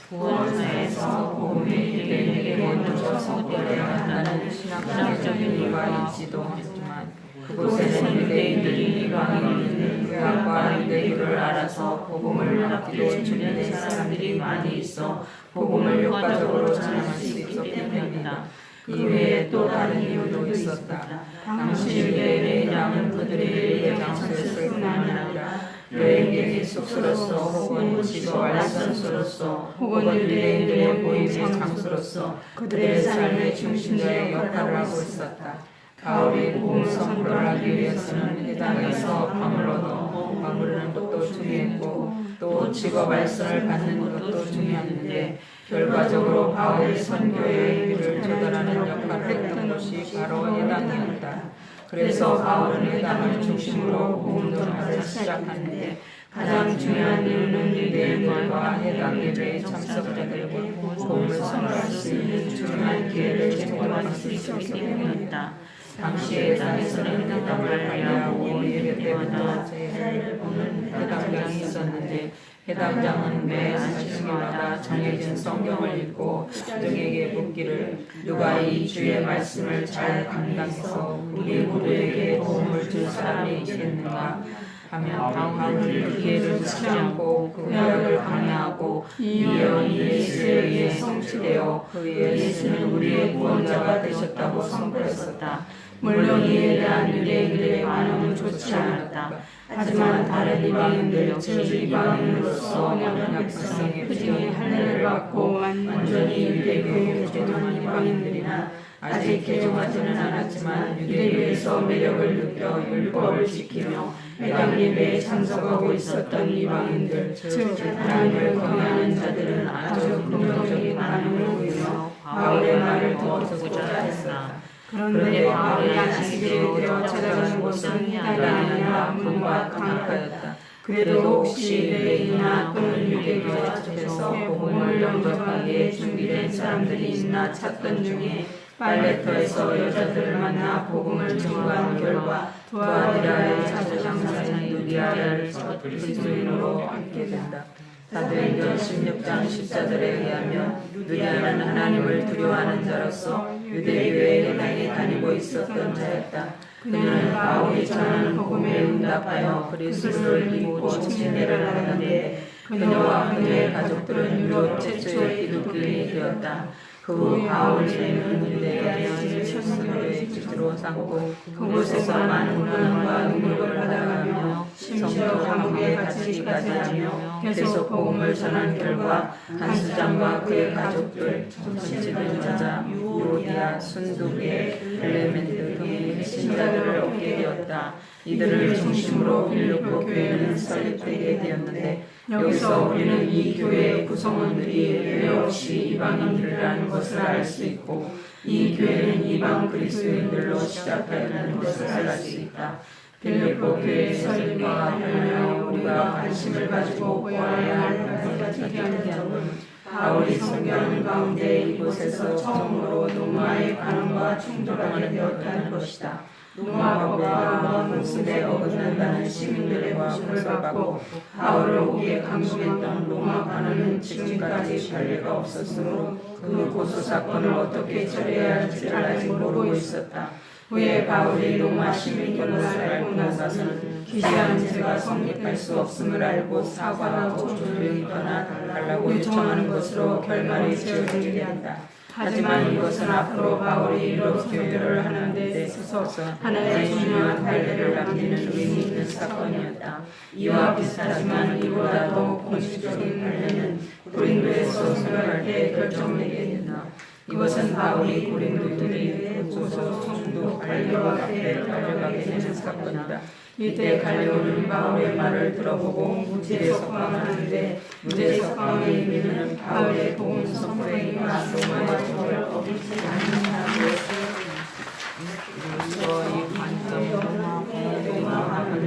구원사에서 복음이 유대인에게 먼저 선포되어야 한다는 신학적인 이유가 있지도 하지만, 그곳에는 유대인들이 이방인이 있는 구약과 유대교를 알아서 복음을 받기로 준비된 사람들이 많이 있어 복음을 효과적으로 전할 수 있기 때문이다. 이외에 또 다른 이유도 있었다. 당시 유대인의 회당은 그들의 예배 장소였을 뿐만 아니라 여행객의 숙소로서 혹은 지도 알선소로서 혹은 유대인들의 모임의 장소로서 그들의 삶의 중심자의 역할을 하고 있었다. 바울이 복음을 선포를 하기 위해서는 회당에서 방을 얻어 방문하는 것도 중요했고, 또 직업 알선을 받는 것도 중요했는데, 결과적으로 바울의 선교의 의미를 조달하는 역할을 했던 것이 바로 회당이었다. 그래서 바울은 회당을 중심으로 복음 전파를 시작하는데, 가장 중요한 이유는 유대인들과 회당 예배에 참석자들에게 복음을 선포할 수 있는 중요한 기회를 제공할 수 있기 때문이었다. 당시 회당에서는 회당을 관리하고 예배 때마다 제사를 보는 회당장이 있었는데, 회당장은 매 안식일마다 정해진 성경을 읽고 회중에게 묻기를, 누가 이 주의 말씀을 잘 감당해서 우리 모두에게 도움을 줄 사람이 있겠는가 하면 바울은 그 기회를 놓치지 않고 그 구약을 강의하고 이 예언이 예수에 의해 성취되어 그 예수는 우리의 구원자가 되셨다고 선포했었다. 물론 이에 대한 유대인들의 반응은 좋지 않았다. 하지만 다른 이방인들, 즉 이방인으로서 언약 백성의 후징이 할례를 받고 완전히 유대교에 개종한 이방인들이나 아직 개종하지는 않았지만 유대교에서 매력을 느껴 율법을 지키며 회당 예배에 참석하고 있었던 이방인들, 즉 하나님을 경외하는 자들은 아주 긍정적인 반응을 보이며 바울의 말을 더 듣고자 했으나, 그런데 바울이 안식일에 되어 찾아가는 곳은 회당이 아니라 문과 강가였다. 그래도 혹시 유대인이나 또는 유대교와 접해서 복음을 영접하기에 준비된 사람들이 있나 찾던 중에 발레터에서 여자들을 만나 복음을 증거한 결과 두아디라의 자주장사인 누디아를 첫 그리스도인으로 얻게 된다. 사도행전 16장 14절에 의하면 누디아는 하나님을 두려워하는 자로서 유대교의 회당에 다니고 있었던 자였다. 그는 바울이 전하는 복음에 응답하여 그리스도를 믿고 침례를 하는데 그녀와 그녀의 가족들은 유럽 최초의 기독교인이 되었다. 그 후 바울은 문대에 천성교의 기지로 삼고 그곳에서 많은 고난과 능력을 받아가며 심지어 감옥에 갇히기까지 하며 계속 복음을 전한 결과 간수장과 그의 가족들, 정치를 찾아 유오디아, 순두계, 엘레멘트 등의 신자들을 얻게 되었다. 이들을 중심으로 빌립보 교회는 설립되게 되었는데 여기서 우리는 이 교회의 구성원들이 예외 없이 이방인들이라는 것을 알 수 있고 이 교회는 이방 그리스도인들로 시작되었다는 것을 알 수 있다. 빌립보 교회의 설립과 하며 우리가 관심을 가지고 보아야 할 특이한 점은 바울이 선교하는 가운데 이곳에서 처음으로 로마의 관원과 충돌하게 되었다는 것이다. 로마법과 문술에 어긋난다는 시민들의 모습을 받고 바울을 오게 강요했던 로마 관원은 지금까지 관리가 없었으므로 그 고소 사건을 어떻게 처리해야 할지를 아직 모르고 있었다. 후에 바울이 로마 시민권을 알고 나서는 기시한 제가 성립할 수 없음을 알고 사과하고 조용히 떠나달라고 요청하는 것으로 결말이 지어지게 한다. 하지만 이것은 앞으로 바울이 유럽 교회를 하는 데 있어서 하나의 중요한 발대를 남기는 의미 있는 사건이었다. 이와 비슷하지만 이보다 더 공식적인 발대는 고린도에서 선교할 때 결정되게 된다. 이것은 바울이 고린도인들이 고소 성도 갈리오와 앞에 달려가게 되는 사건이다. 이때 갈리오는 바울의 말을 들어보고 무죄 석방하는데 무죄 석방의 의미는 바울의 복음 선포에 임한 로마의 법을 어기지 않는다고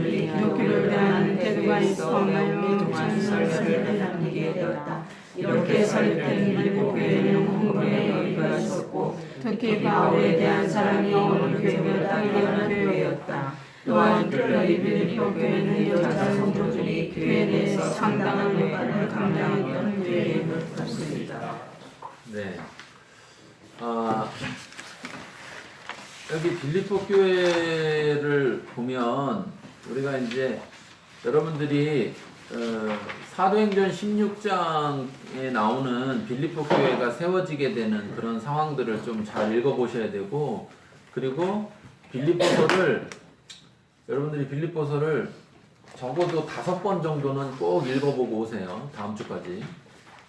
기독교를 대한 태도가 있었나요? 그동안 설명을 남기게 되었다. 이렇게 설립된 빌립보 교회는 홍보의 여유가 있었고 특히 바울에 대한 사랑이 어느 교회보다 뛰어난 교회였다. 또한 특별히 빌립보 교회는 여자 성도들이 교회 내에서 상당한 역할을 감당했던 교회임을 볼 수 있다. 네. 여기 빌립보 교회를 보면 우리가 이제 여러분들이 사도행전 16장에 나오는 빌립보 교회가 세워지게 되는 그런 상황들을 좀 잘 읽어보셔야 되고, 그리고 여러분들이 빌립보서를 적어도 5번 정도는 꼭 읽어보고 오세요. 다음 주까지.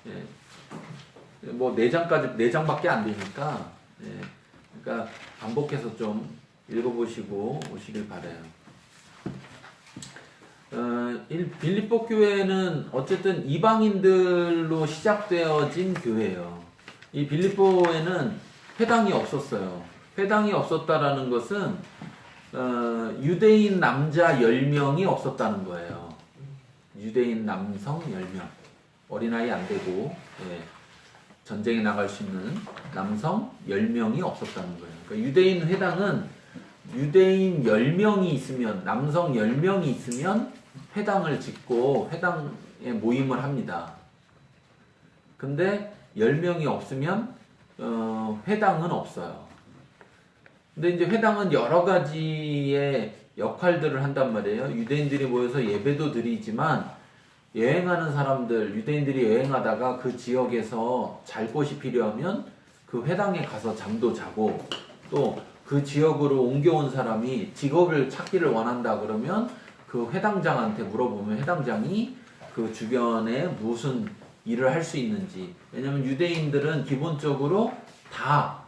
예. 뭐 4장밖에 안 되니까, 예. 그러니까 반복해서 좀 읽어보시고 오시길 바라요. 빌립보 교회는 어쨌든 이방인들로 시작되어진 교회예요. 이 빌립보에는 회당이 없었어요. 회당이 없었다라는 것은 유대인 남자 10명이 없었다는 거예요. 유대인 남성 10명. 어린아이 안 되고, 예, 전쟁에 나갈 수 있는 남성 10명이 없었다는 거예요. 그러니까 유대인 회당은 유대인 10명이 있으면, 남성 10명이 있으면 회당을 짓고 회당에 모임을 합니다. 근데 10명이 없으면 회당은 없어요. 근데 이제 회당은 여러 가지의 역할들을 한단 말이에요. 유대인들이 모여서 예배도 드리지만 여행하는 사람들, 유대인들이 여행하다가 그 지역에서 잘 곳이 필요하면 그 회당에 가서 잠도 자고, 또 그 지역으로 옮겨온 사람이 직업을 찾기를 원한다 그러면 그 회당장한테 물어보면 회당장이 그 주변에 무슨 일을 할 수 있는지. 왜냐면 유대인들은 기본적으로 다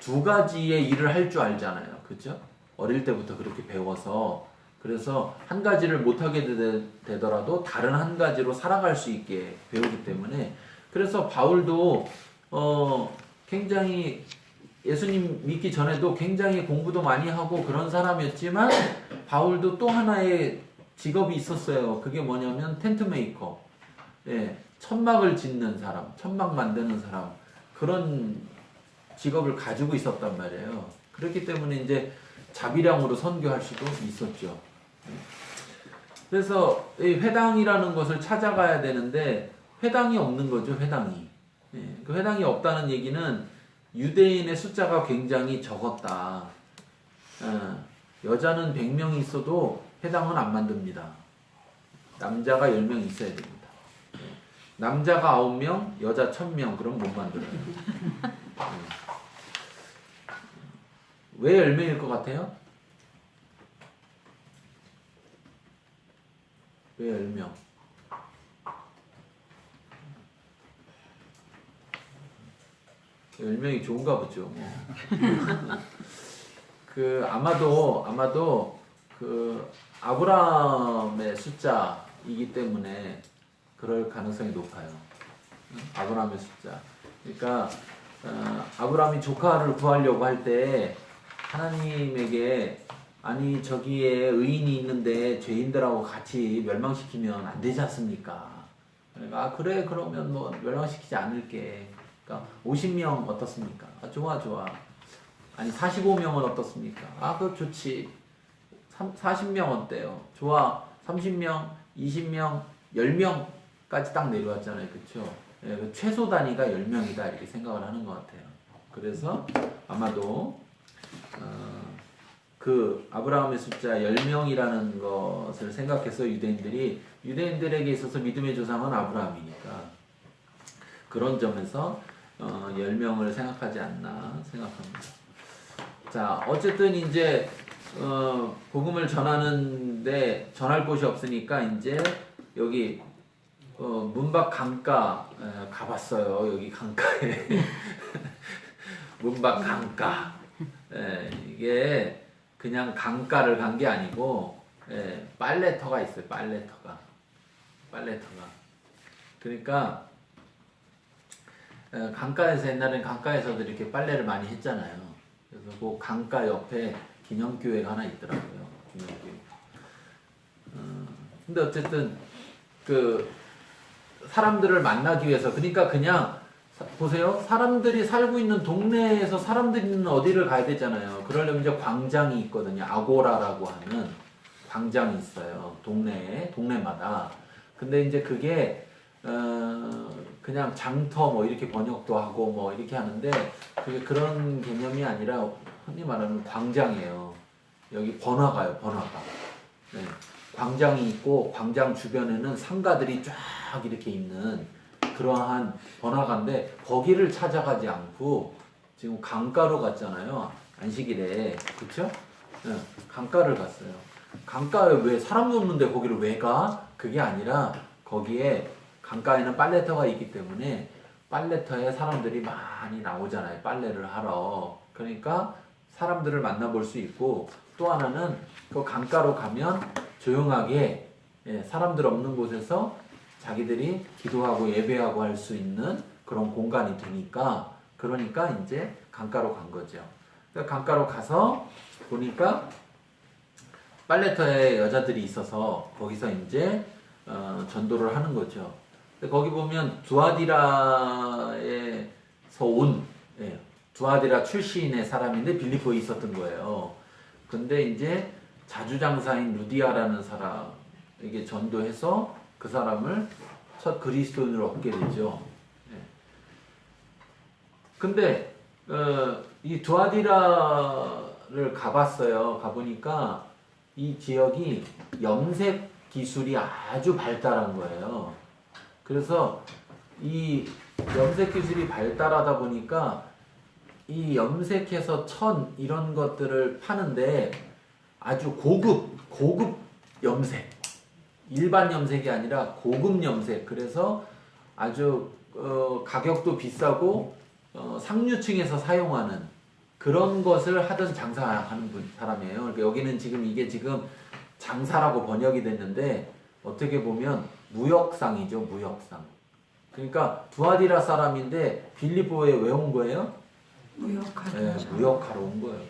2가지의 일을 할 줄 알잖아요. 그죠? 어릴 때부터 그렇게 배워서. 그래서 한 가지를 못하게 되더라도 다른 한 가지로 살아갈 수 있게 배우기 때문에, 그래서 바울도 굉장히 예수님 믿기 전에도 굉장히 공부도 많이 하고 그런 사람이었지만 바울도 또 하나의 직업이 있었어요. 그게 뭐냐면 텐트 메이커. 예, 천막을 짓는 사람, 천막 만드는 사람, 그런 직업을 가지고 있었단 말이에요. 그렇기 때문에 이제 자비량으로 선교할 수도 있었죠. 그래서 이 회당이라는 것을 찾아가야 되는데 회당이 없는 거죠. 회당이. 예, 그 회당이 없다는 얘기는 유대인의 숫자가 굉장히 적었다. 여자는 100명이 있어도 회당은 안 만듭니다. 남자가 10명 있어야 됩니다. 남자가 9명, 여자 1000명, 그럼 못 만들어요. 왜 10명일 것 같아요? 왜 10명? 열 명이 좋은가 보죠. 아마도 그 아브라함의 숫자이기 때문에 그럴 가능성이 높아요. 아브라함의 숫자. 그러니까 아브라함이 조카를 구하려고 할 때 하나님에게 아니 저기에 의인이 있는데 죄인들하고 같이 멸망시키면 안 되지 않습니까? 그러니까 그래 그러면 뭐 멸망시키지 않을게. 그러니까 50명 어떻습니까? 좋아. 아니 45명은 어떻습니까? 그거 좋지. 40명 어때요? 좋아. 30명, 20명, 10명까지 딱 내려왔잖아요. 그렇죠? 예, 최소 단위가 10명이다 이렇게 생각을 하는 것 같아요. 그래서 아마도 그 아브라함의 숫자 10명이라는 것을 생각해서 유대인들에게 있어서 믿음의 조상은 아브라함이니까 그런 점에서 10명을 생각하지 않나 생각합니다. 자, 어쨌든 이제 복음을 전하는데 전할 곳이 없으니까 이제 여기 문밖 강가 가봤어요. 여기 강가에 문밖 강가. 이게 그냥 강가를 간 게 아니고 빨래터가 있어요. 빨래터가. 그러니까 강가에서 옛날엔 강가에서도 이렇게 빨래를 많이 했잖아요. 그래서 그 강가 옆에 기념교회가 하나 있더라고요. 기념교회. 근데 어쨌든 그 사람들을 만나기 위해서 그러니까 그냥 보세요. 사람들이 살고 있는 동네에서 사람들이 있는 어디를 가야 되잖아요. 그러려면 이제 광장이 있거든요. 아고라라고 하는 광장이 있어요. 동네마다. 근데 이제 그게 그냥 장터 뭐 이렇게 번역도 하고 뭐 이렇게 하는데 그게 그런 개념이 아니라 흔히 말하는 광장이에요. 여기 번화가요. 번화가. 네. 광장이 있고 광장 주변에는 상가들이 쫙 이렇게 있는 그러한 번화가인데 거기를 찾아가지 않고 지금 강가로 갔잖아요. 안식일에. 그쵸? 네. 강가를 갔어요. 강가에 왜 사람도 없는데 거기를 왜 가? 그게 아니라 거기에 강가에는 빨래터가 있기 때문에 빨래터에 사람들이 많이 나오잖아요. 빨래를 하러. 그러니까 사람들을 만나볼 수 있고 또 하나는 그 강가로 가면 조용하게 사람들 없는 곳에서 자기들이 기도하고 예배하고 할 수 있는 그런 공간이 되니까 그러니까 이제 강가로 간 거죠. 그러니까 강가로 가서 보니까 빨래터에 여자들이 있어서 거기서 이제 전도를 하는 거죠. 거기 보면 두아디라에서 온 두아디라 출신의 사람인데 빌립보에 있었던 거예요. 근데 이제 자주장사인 루디아라는 사람에게 전도해서 그 사람을 첫 그리스도인으로 얻게 되죠. 근데 이 두아디라를 가봤어요. 가보니까 이 지역이 염색 기술이 아주 발달한 거예요. 그래서 이 염색 기술이 발달하다 보니까 이 염색해서 천 이런 것들을 파는데 아주 고급 염색, 일반 염색이 아니라 고급 염색. 그래서 아주 가격도 비싸고 상류층에서 사용하는 그런 것을 하던 장사하는 사람이에요. 그러니까 여기는 이게 지금 장사라고 번역이 됐는데 어떻게 보면 무역상이죠. 무역상. 그러니까 두아디라 사람인데 빌립보에 왜 온 거예요? 무역하러 온 거예요.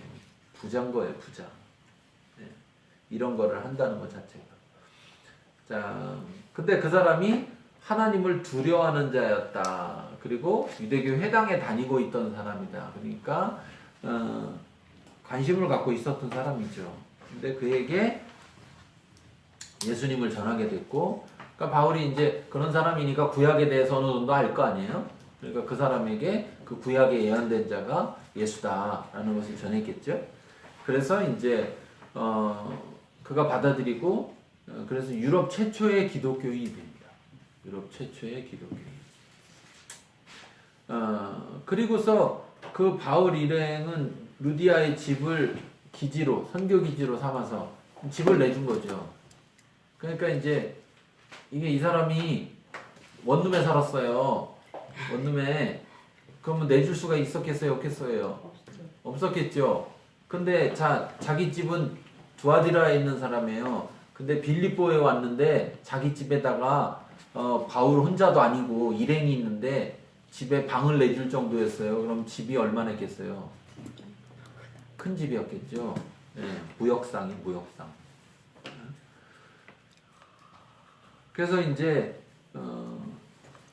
부자인 거예요. 부자. 이런 거를 한다는 것 자체가. 자, 근데 그 사람이 하나님을 두려워하는 자였다. 그리고 유대교 회당에 다니고 있던 사람이다. 그러니까 관심을 갖고 있었던 사람이죠. 근데 그에게 예수님을 전하게 됐고, 그러니까 바울이 이제 그런 사람이니까 구약에 대해서 어느 정도 알 거 아니에요? 그러니까 그 사람에게 그 구약에 예언된 자가 예수다라는 것을 전했겠죠. 그래서 이제 그가 받아들이고 그래서 유럽 최초의 기독교인이 됩니다. 유럽 최초의 기독교인. 그리고서 그 바울 일행은 루디아의 집을 기지로 선교 기지로 삼아서 집을 내준 거죠. 그러니까 이제 이게 이 사람이 원룸에 살았어요. 원룸에 그러면 내줄 수가 있었겠어요, 없겠어요? 없었겠죠. 근데 자기 집은 두아디라에 있는 사람이에요. 근데 빌립보에 왔는데 자기 집에다가 바울 혼자도 아니고 일행이 있는데 집에 방을 내줄 정도였어요. 그럼 집이 얼마나 있겠어요? 큰 집이었겠죠. 네, 무역상이 무역상. 그래서 이제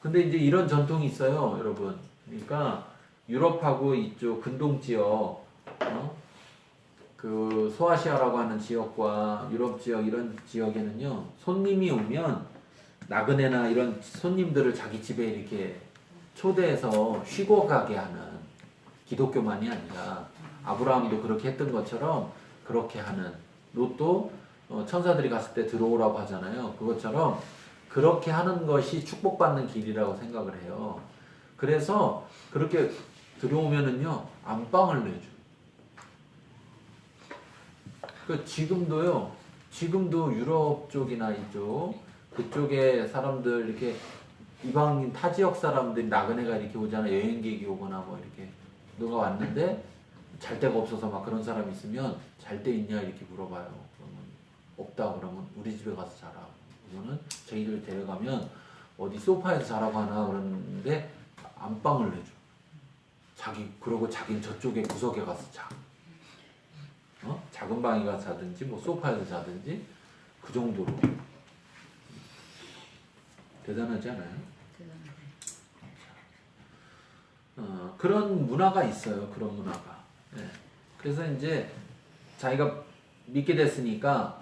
근데 이제 이런 전통이 있어요, 여러분. 그러니까 유럽하고 이쪽 근동 지역, 그 소아시아라고 하는 지역과 유럽 지역 이런 지역에는요, 손님이 오면 나그네나 이런 손님들을 자기 집에 이렇게 초대해서 쉬고 가게 하는, 기독교만이 아니라 아브라함도 그렇게 했던 것처럼 그렇게 하는, 롯도 천사들이 갔을 때 들어오라고 하잖아요. 그것처럼 그렇게 하는 것이 축복받는 길이라고 생각을 해요. 그래서 그렇게 들어오면은요, 안방을 내줘. 그 지금도 유럽 쪽이나 이쪽 그쪽에 사람들 이렇게 이방인 타 지역 사람들이 나그네가 이렇게 오잖아. 여행객이 오거나 뭐 이렇게 누가 왔는데 잘 데가 없어서 막 그런 사람 있으면 잘 데 있냐 이렇게 물어봐요. 그러면 없다 그러면 우리 집에 가서 자라. 그러면은 저희들 데려가면 어디 소파에서 자라고 하나 그러는데 안방을 내줘. 그러고 자기는 저쪽에 구석에 가서 자. 작은 방에 가서 자든지 뭐 소파에서 자든지 그 정도로. 대단하지 않아요? 그런 문화가 있어요. 그런 문화가. 네. 그래서 이제 자기가 믿게 됐으니까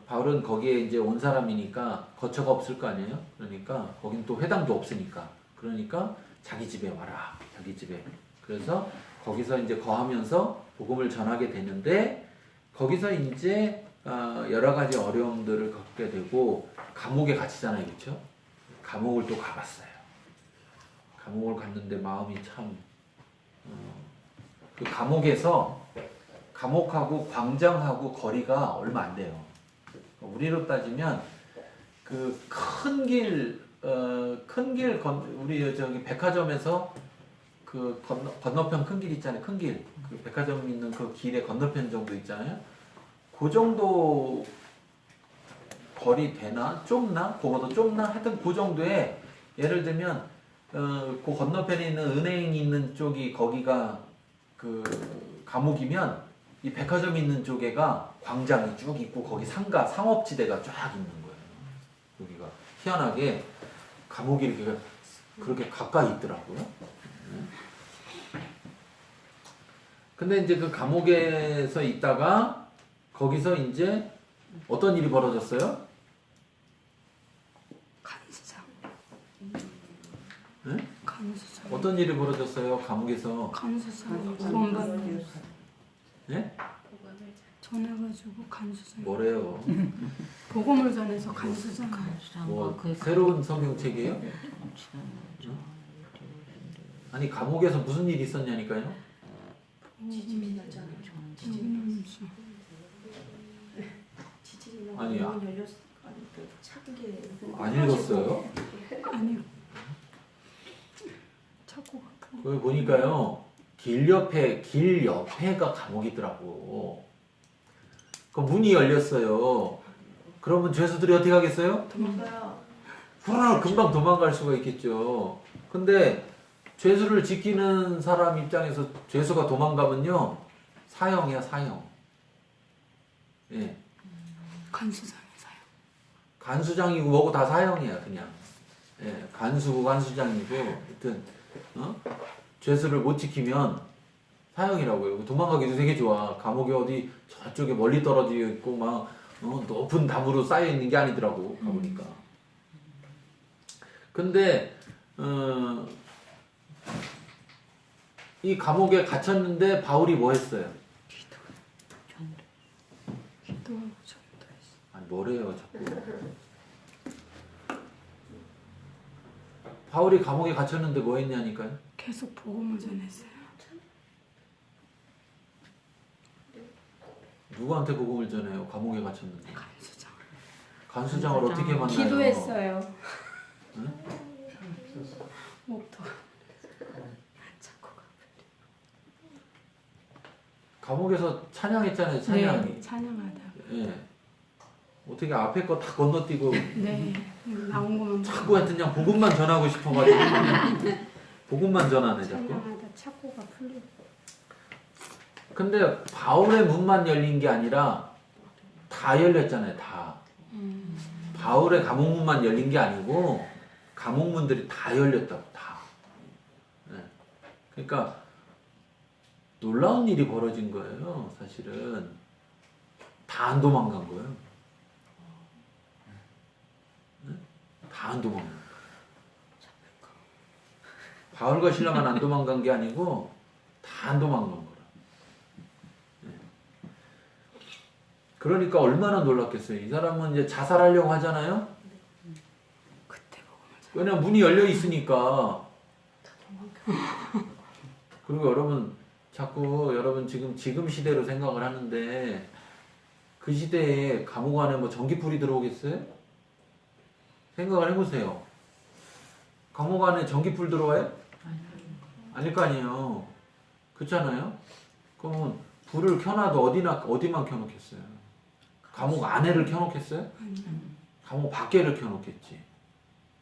바울은 거기에 이제 온 사람이니까 거처가 없을 거 아니에요? 그러니까 거긴 또 회당도 없으니까. 그러니까 자기 집에 와라. 자기 집에. 그래서 거기서 이제 거하면서 복음을 전하게 되는데 거기서 이제 여러 가지 어려움들을 겪게 되고 감옥에 갇히잖아요. 그렇죠? 감옥을 또 가봤어요. 감옥을 갔는데 마음이 참 그 감옥하고 광장하고 거리가 얼마 안 돼요. 우리로 따지면 그 우리 저기 백화점에서 그 건너편 큰 길 있잖아요. 큰 길. 그 백화점 있는 그 길의 건너편 정도 있잖아요. 그 정도 거리 되나? 좁나? 그거보다 좁나? 하여튼 그 정도에 예를 들면 그 건너편에 있는 은행이 있는 쪽이 거기가 그 감옥이면 이 백화점이 있는 쪽에가 광장이 쭉 있고 거기 상업지대가 쫙 있는 거예요. 여기가 희한하게 감옥이 이렇게 그렇게 가까이 있더라고요. 근데 이제 그 감옥에서 있다가 거기서 이제 어떤 일이 벌어졌어요? 간수장. 네? 간수장. 어떤 일이 벌어졌어요? 감옥에서. 간수장. 돈 받는. 네? 전해가지고 간수장. 뭐래요? 복음을 전해서 간수장. 뭐 새로운 성경책이에요? 아니 감옥에서 무슨 일이 있었냐니까요? 지진이 났잖아요. 아니야. 안 안 읽었어요? 아니요. 찾고 갈게요. 거기 보니까요 길 옆에가 감옥이더라고. 그 문이 열렸어요. 그러면 죄수들이 어떻게 하겠어요? 도망가요. 후루룩 금방 도망갈 수가 있겠죠. 근데 죄수를 지키는 사람 입장에서 죄수가 도망가면요 사형이야 사형. 예. 간수장에서요. 간수장이고 뭐고 다 사형이야 그냥. 예. 간수고 간수장이고 하여튼 죄수를 못 지키면 사형이라고요. 도망가기도 되게 좋아. 감옥이 어디 저쪽에 멀리 떨어져 있고 막 높은 담으로 쌓여 있는 게 아니더라고 가보니까. 근데 이 감옥에 갇혔는데 바울이 뭐 했어요? 기도하고 전도했어. 아니 뭐래요 자꾸. 바울이 감옥에 갇혔는데 뭐 했냐니까요. 계속 복음을 전했어요. 누구한테 복음을 전해요? 감옥에 갇혔는데. 간수장. 간수장을 어떻게 만나요? 기도했어요. 응? 목도 자꾸 가. 감옥에서 찬양했잖아요. 찬양이. 네, 찬양하다. 예. 어떻게 앞에 거 다 건너뛰고 네, 나온 거만 자꾸 하여튼 그냥 복음만 전하고 싶어가지고 그냥 복음만 전하네 자꾸. 찬양하다 착고가 풀리고. 근데 바울의 문만 열린 게 아니라 다 열렸잖아요. 다. 바울의 감옥문만 열린 게 아니고 감옥문들이 다 열렸다고. 다. 예. 그러니까 놀라운 일이 벌어진 거예요. 사실은 다 안 도망간 거예요. 예? 다 안 도망간 거예요. 바울과 신라만 안 도망간 게 아니고 다 안 도망간 거라. 예. 그러니까 얼마나 놀랐겠어요. 이 사람은 이제 자살하려고 하잖아요. 그때 복음을 왜냐면 문이 열려 있으니까. 그리고 여러분 자꾸 여러분 지금 시대로 생각을 하는데 그 시대에 감옥 안에 뭐 전기불이 들어오겠어요? 생각을 해보세요. 감옥 안에 전기불 들어와요? 아닐 거 아니에요. 그렇잖아요? 그러면 불을 켜놔도 어디만 켜놓겠어요? 감옥 안에를 켜놓겠어요? 감옥 밖에를 켜놓겠지.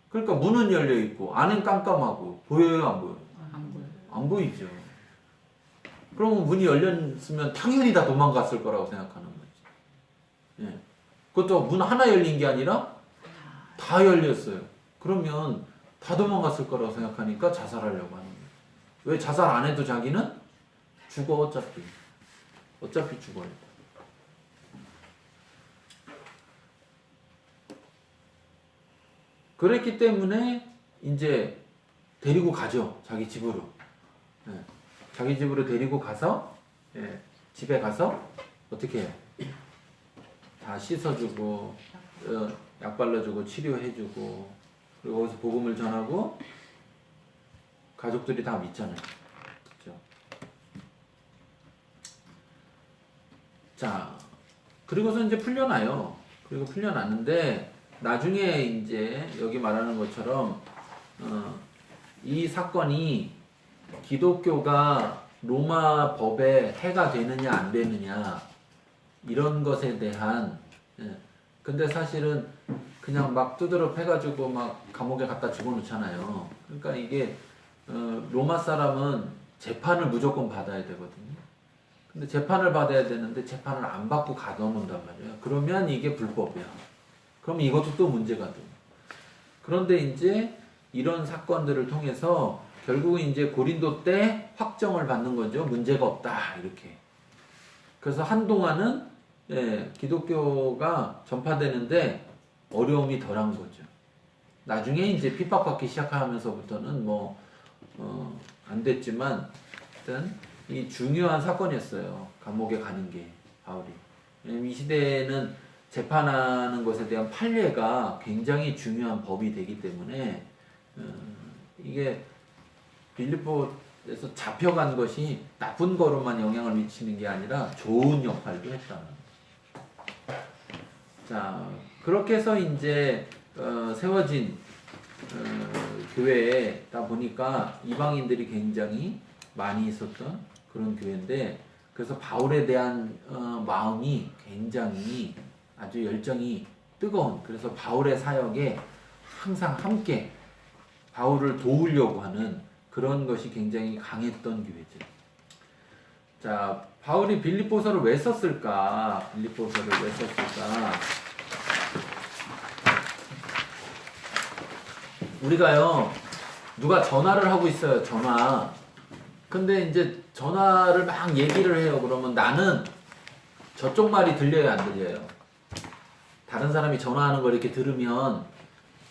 그러니까 문은 열려 있고 안은 깜깜하고 보여요, 안 보여요? 안 보이죠. 그러면 문이 열렸으면 당연히 다 도망갔을 거라고 생각하는 거지. 예. 그것도 문 하나 열린 게 아니라 다 열렸어요. 그러면 다 도망갔을 거라고 생각하니까 자살하려고 하는 거예요. 왜 자살 안 해도 자기는 죽어 어차피. 어차피 죽어요. 그랬기 때문에 이제 데리고 가죠. 자기 집으로. 예. 자기 집으로 데리고 가서 예. 집에 가서 어떻게 해요? 다 씻어주고 약 발라주고 치료해주고 그리고 거기서 복음을 전하고 가족들이 다 믿잖아요. 그렇죠? 자, 그리고서 이제 풀려나요. 그리고 풀려났는데 나중에 이제 여기 말하는 것처럼 이 사건이 기독교가 로마 법에 해가 되느냐 안 되느냐 이런 것에 대한 근데 사실은 그냥 막 두드러 패가지고 막 감옥에 갖다 집어넣잖아요. 그러니까 이게 로마 사람은 재판을 무조건 받아야 되거든요. 근데 재판을 받아야 되는데 재판을 안 받고 가둬놓는단 말이에요. 그러면 이게 불법이야. 그럼 이것도 또 문제가 돼. 그런데 이제 이런 사건들을 통해서 결국은 이제 고린도 때 확정을 받는 거죠. 문제가 없다 이렇게. 그래서 한동안은 기독교가 전파되는데 어려움이 덜한 거죠. 나중에 이제 핍박받기 시작하면서부터는 뭐 안 됐지만 일단 이 중요한 사건이었어요. 감옥에 가는 게 바울이. 왜냐면 이 시대에는 재판하는 것에 대한 판례가 굉장히 중요한 법이 되기 때문에 이게 빌립보에서 잡혀간 것이 나쁜 거로만 영향을 미치는 게 아니라 좋은 역할도 했다는 거예요. 자, 그렇게 해서 이제 세워진 교회다 보니까 이방인들이 굉장히 많이 있었던 그런 교회인데 그래서 바울에 대한 마음이 굉장히 아주 열정이 뜨거운 그래서 바울의 사역에 항상 함께 바울을 도우려고 하는 그런 것이 굉장히 강했던 교회죠. 자, 바울이 빌립보서를 왜 썼을까? 빌립보서를 왜 썼을까? 우리가요, 누가 전화를 하고 있어요, 전화. 근데 이제 전화를 막 얘기를 해요. 그러면 나는 저쪽 말이 들려요, 안 들려요? 다른 사람이 전화하는 걸 이렇게 들으면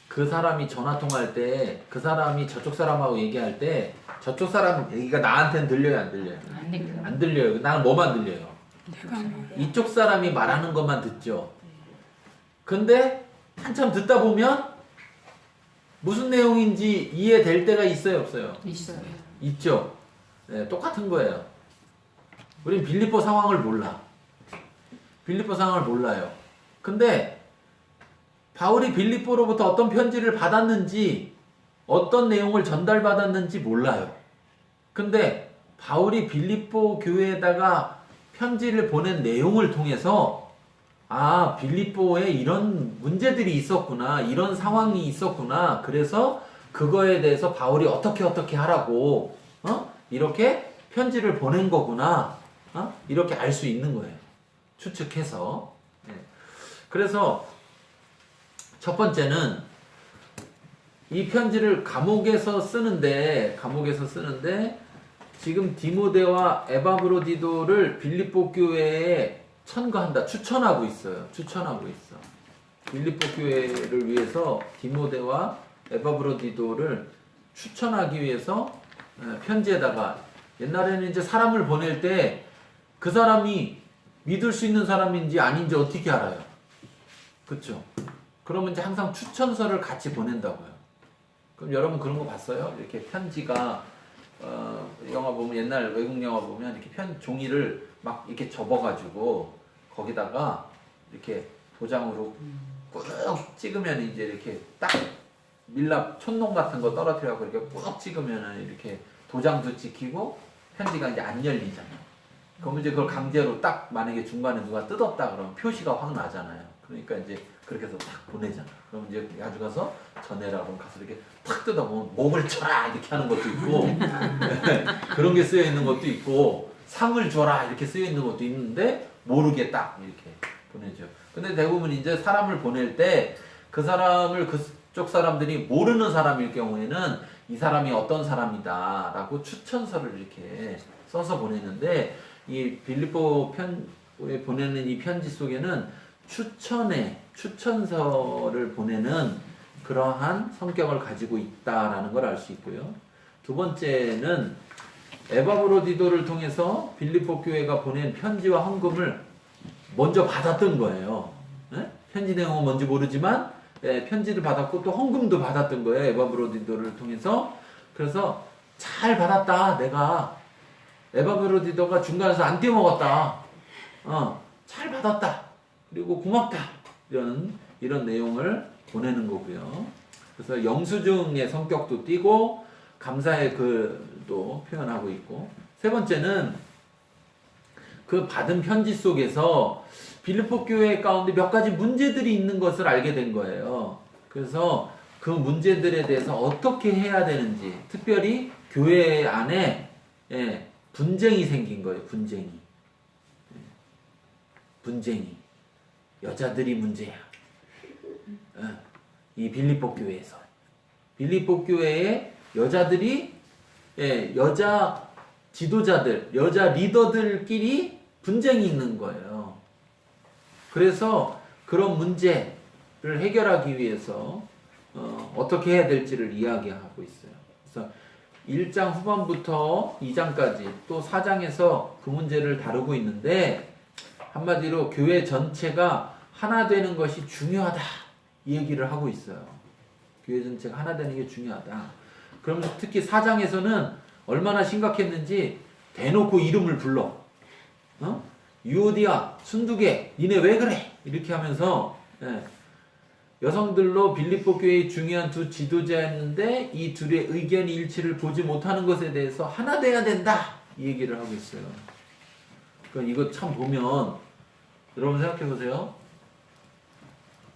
그 사람이 전화 통화할 때 그 사람이 저쪽 사람하고 얘기할 때 저쪽 사람 얘기가 나한테는 들려요, 안 들려요? 안 들려요. 나는 뭐만 들려요? 이쪽 사람이 말하는 것만 듣죠. 근데 한참 듣다 보면 무슨 내용인지 이해될 때가 있어요, 없어요? 있어요. 있죠. 네, 똑같은 거예요. 우린 빌립보 상황을 몰라. 빌립보 상황을 몰라요. 근데 바울이 빌립보로부터 어떤 편지를 받았는지, 어떤 내용을 전달받았는지 몰라요. 근데 바울이 빌립보 교회에다가 편지를 보낸 내용을 통해서 아, 빌립보에 이런 문제들이 있었구나, 이런 상황이 있었구나, 그래서 그거에 대해서 바울이 어떻게 하라고 이렇게 편지를 보낸 거구나, 이렇게 알 수 있는 거예요. 추측해서. 네. 그래서 첫 번째는 이 편지를 감옥에서 쓰는데 지금 디모데와 에바브로디도를 빌립보 교회에 추천하고 있어요. 빌립보 교회를 위해서 디모데와 에바브로디도를 추천하기 위해서 편지에다가, 옛날에는 이제 사람을 보낼 때 그 사람이 믿을 수 있는 사람인지 아닌지 어떻게 알아요? 그쵸? 그러면 이제 항상 추천서를 같이 보낸다고요. 그럼 여러분 그런 거 봤어요? 이렇게 편지가 영화 보면, 옛날 외국 영화 보면 이렇게 종이를 막 이렇게 접어가지고 거기다가 이렇게 도장으로 꾹 찍으면 이제 이렇게 딱 밀랍 촌농 같은 거 떨어뜨려갖고 이렇게 꾹 찍으면은 이렇게 도장도 찍히고 편지가 이제 안 열리잖아요. 그럼 이제 그걸 강제로 딱 만약에 중간에 누가 뜯었다 그러면 표시가 확 나잖아요. 그러니까 이제 그렇게 해서 딱 보내잖아. 그럼 이제 가져가서 전해라 그러면 가서 이렇게 탁 뜯어보면 목을 쳐라 이렇게 하는 것도 있고 그런 게 쓰여 있는 것도 있고, 상을 줘라 이렇게 쓰여 있는 것도 있는데 모르게 딱 이렇게 보내죠. 근데 대부분 이제 사람을 보낼 때 그 사람을 그쪽 사람들이 모르는 사람일 경우에는 이 사람이 어떤 사람이다 라고 추천서를 이렇게 써서 보내는데, 이 빌립보 편에 보내는 이 편지 속에는 추천서를 보내는 그러한 성격을 가지고 있다라는 걸 알 수 있고요. 두 번째는 에바브로디도를 통해서 빌립보 교회가 보낸 편지와 헌금을 먼저 받았던 거예요. 네? 편지 내용은 뭔지 모르지만 편지를 받았고 또 헌금도 받았던 거예요. 에바브로디도를 통해서. 그래서 잘 받았다. 내가 에바브로디도가 중간에서 안 떼먹었다. 잘 받았다. 그리고 고맙다. 이런 내용을 보내는 거고요. 그래서 영수증의 성격도 띠고 감사의 글도 표현하고 있고, 세 번째는 그 받은 편지 속에서 빌립보 교회 가운데 몇 가지 문제들이 있는 것을 알게 된 거예요. 그래서 그 문제들에 대해서 어떻게 해야 되는지, 특별히 교회 안에 분쟁이 생긴 거예요. 분쟁이. 여자들이 문제야. 이 빌립보 교회에서. 빌립보 교회에 여자들이, 여자 지도자들, 여자 리더들끼리 분쟁이 있는 거예요. 그래서 그런 문제를 해결하기 위해서 어떻게 해야 될지를 이야기하고 있어요. 그래서 1장 후반부터 2장까지 또 4장에서 그 문제를 다루고 있는데, 한마디로 교회 전체가 하나 되는 것이 중요하다 이 얘기를 하고 있어요. 교회 전체가 하나 되는 게 중요하다. 그러면서 특히 4장에서는 얼마나 심각했는지 대놓고 이름을 불러. 유오디아, 순두계, 니네 왜 그래? 이렇게 하면서 여성들로 빌립보 교회의 중요한 두 지도자였는데 이 둘의 의견이 일치를 보지 못하는 것에 대해서 하나 돼야 된다 이 얘기를 하고 있어요. 그러니까 이거 참 보면 여러분 생각해 보세요.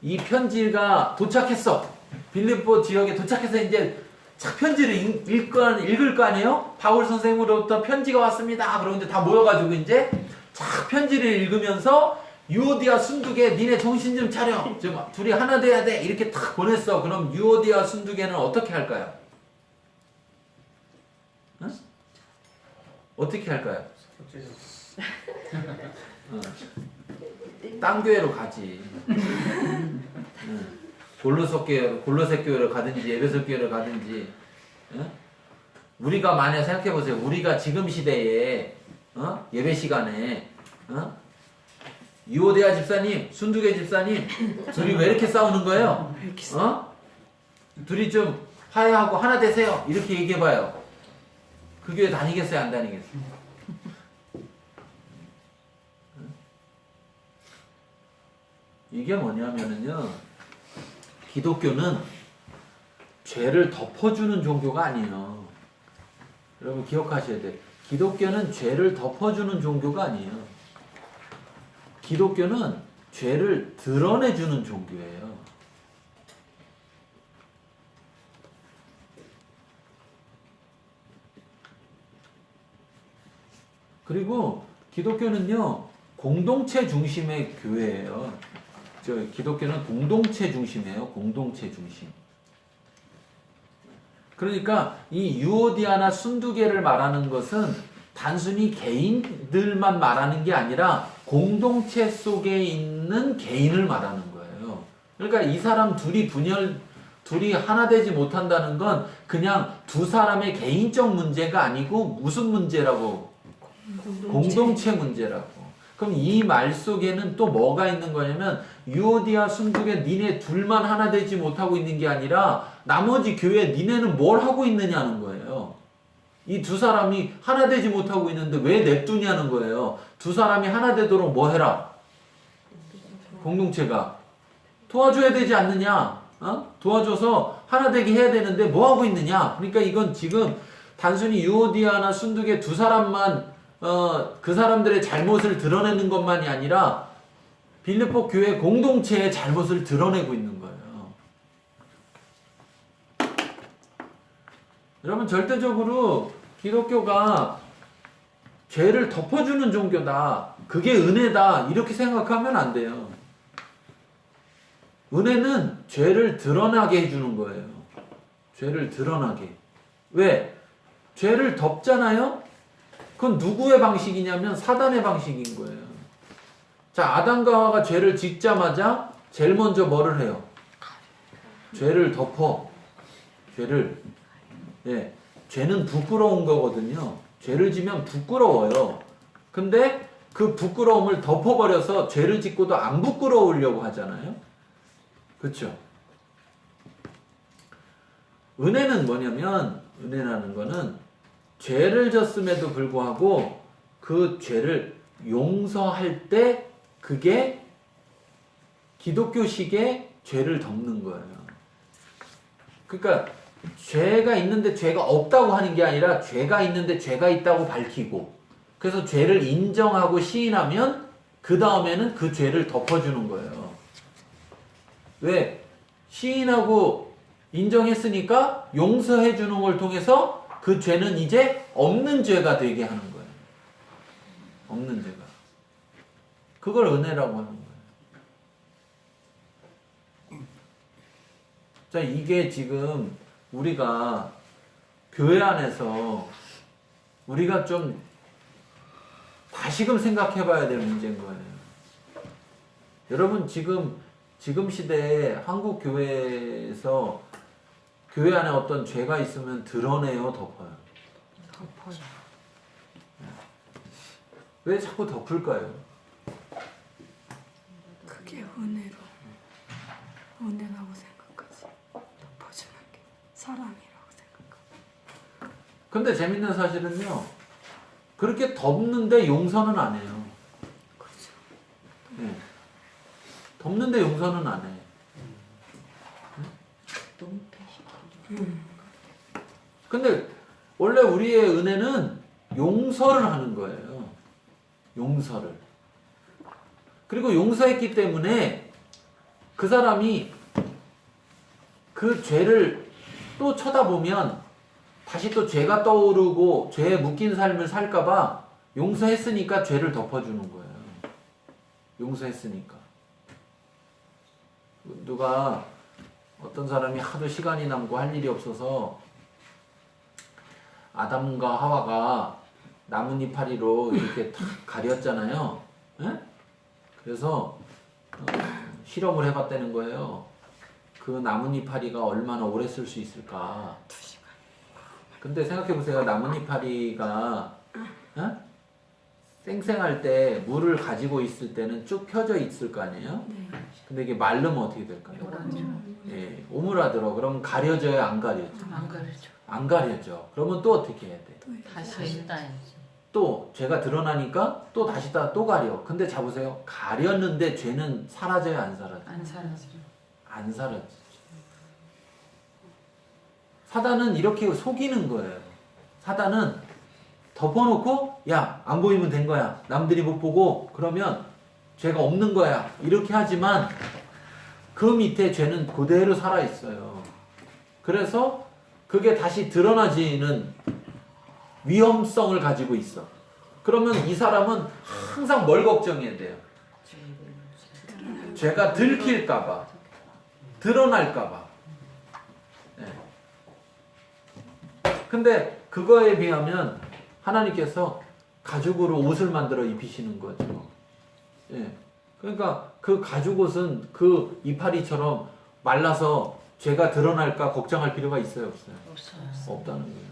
이 편지가 도착했어. 빌립보 지역에 도착해서 이제 착 편지를 읽을 거 아니에요? 바울 선생으로부터 편지가 왔습니다. 그러고 이제 다 모여가지고 이제 착 편지를 읽으면서 유오디아 순두계 니네 정신 좀 차려. 좀 둘이 하나 돼야 돼. 이렇게 탁 보냈어. 그럼 유오디아 순두계는 어떻게 할까요? 어떻게 할까요? 딴 교회로 가지. 골로새 교회로 가든지 에베소 교회로 가든지. 우리가 만약 생각해보세요. 우리가 지금 시대에 예배 시간에 유오대아 집사님, 순두개 집사님, 둘이 왜 이렇게 싸우는 거예요? 어? 둘이 좀 화해하고 하나 되세요. 이렇게 얘기해봐요. 그 교회 다니겠어요? 안 다니겠어요? 이게 뭐냐면은요, 기독교는 죄를 덮어주는 종교가 아니에요. 여러분 기억하셔야 돼요. 기독교는 죄를 덮어주는 종교가 아니에요. 기독교는 죄를 드러내주는 종교예요. 그리고 기독교는요, 공동체 중심의 교회예요. 기독교는 공동체 중심이에요. 공동체 중심. 그러니까 이 유오디아나 순두개를 말하는 것은 단순히 개인들만 말하는 게 아니라 공동체 속에 있는 개인을 말하는 거예요. 그러니까 이 사람 둘이 하나 되지 못한다는 건 그냥 두 사람의 개인적 문제가 아니고 무슨 문제라고? 공동체 문제라고. 그럼 이 말 속에는 또 뭐가 있는 거냐면 유오디아 순두개 니네 둘만 하나 되지 못하고 있는 게 아니라 나머지 교회 니네는 뭘 하고 있느냐는 거예요. 이 두 사람이 하나 되지 못하고 있는데 왜 냅두냐는 거예요. 두 사람이 하나 되도록 뭐 해라? 공동체가 도와줘야 되지 않느냐? 도와줘서 하나 되게 해야 되는데 뭐 하고 있느냐? 그러니까 이건 지금 단순히 유오디아나 순두개 두 사람만 그 사람들의 잘못을 드러내는 것만이 아니라 빌립보 교회 공동체의 잘못을 드러내고 있는 거예요. 여러분 절대적으로 기독교가 죄를 덮어주는 종교다. 그게 은혜다. 이렇게 생각하면 안 돼요. 은혜는 죄를 드러나게 해주는 거예요. 죄를 드러나게. 왜? 죄를 덮잖아요? 그건 누구의 방식이냐면 사단의 방식인 거예요. 자, 아담과 하와가 죄를 짓자마자 제일 먼저 뭐를 해요? 죄를 덮어. 죄를. 예. 죄는 부끄러운 거거든요. 죄를 지면 부끄러워요. 근데 그 부끄러움을 덮어버려서 죄를 짓고도 안 부끄러우려고 하잖아요. 그렇죠? 은혜는 뭐냐면 은혜라는 거는 죄를 졌음에도 불구하고 그 죄를 용서할 때 그게 기독교식의 죄를 덮는 거예요. 그러니까 죄가 있는데 죄가 없다고 하는 게 아니라 죄가 있는데 죄가 있다고 밝히고 그래서 죄를 인정하고 시인하면 그 다음에는 그 죄를 덮어주는 거예요. 왜? 시인하고 인정했으니까 용서해 주는 걸 통해서 그 죄는 이제 없는 죄가 되게 하는 거예요. 없는 죄가. 그걸 은혜라고 하는 거예요. 자, 이게 지금 우리가 교회 안에서 우리가 좀 다시금 생각해 봐야 될 문제인 거예요. 여러분 지금 시대에 한국 교회에서 교회 안에 어떤 죄가 있으면 드러내요, 덮어요? 덮어요. 왜 자꾸 덮을까요? 그게 은혜라고 생각하지. 덮어주는 게 사랑이라고 생각하고. 근데 재밌는 사실은요, 그렇게 덮는데 용서는 안 해요. 그렇죠. 네. 덮는데 용서는 안 해. 너무 배신감. 근데 원래 우리의 은혜는 용서를 하는 거예요. 용서를. 그리고 용서했기 때문에 그 사람이 그 죄를 또 쳐다보면 다시 또 죄가 떠오르고 죄에 묶인 삶을 살까봐 용서했으니까 죄를 덮어주는 거예요. 용서했으니까. 누가 어떤 사람이 하도 시간이 남고 할 일이 없어서 아담과 하와가 나뭇이파리로 이렇게 탁 가렸잖아요. 에? 그래서 실험을 해봤다는 거예요. 그 나뭇이파리가 얼마나 오래 쓸 수 있을까. 2시간. 근데 생각해보세요. 나뭇이파리가 쌩쌩할 때 물을 가지고 있을 때는 쭉 펴져 있을 거 아니에요? 근데 이게 마르면 어떻게 될까요? 예, 오므라들어. 그럼 가려져요, 안 가려져? 안 가르쳐. 안 가려져. 그러면 또 어떻게 해야 돼? 다시 따야지. 또 죄가 드러나니까 또 다시 또 가려. 근데 잡으세요. 가렸는데 죄는 사라져요, 안 사라져요? 안 사라져. 안 사라지죠. 사단은 이렇게 속이는 거예요. 사단은 덮어놓고 야, 안 보이면 된 거야. 남들이 못 보고 그러면 죄가 없는 거야. 이렇게 하지만 그 밑에 죄는 그대로 살아있어요. 그래서 그게 다시 드러나지는 위험성을 가지고 있어. 그러면 이 사람은 항상 뭘 걱정해야 돼요? 죄가 들킬까봐, 드러날까봐. 네. 근데 그거에 비하면 하나님께서 가죽으로 옷을 만들어 입히시는 거죠. 예. 그러니까 그 가죽옷은 그 이파리처럼 말라서 죄가 드러날까 걱정할 필요가 있어요, 없어요? 없어요. 없다는 거예요.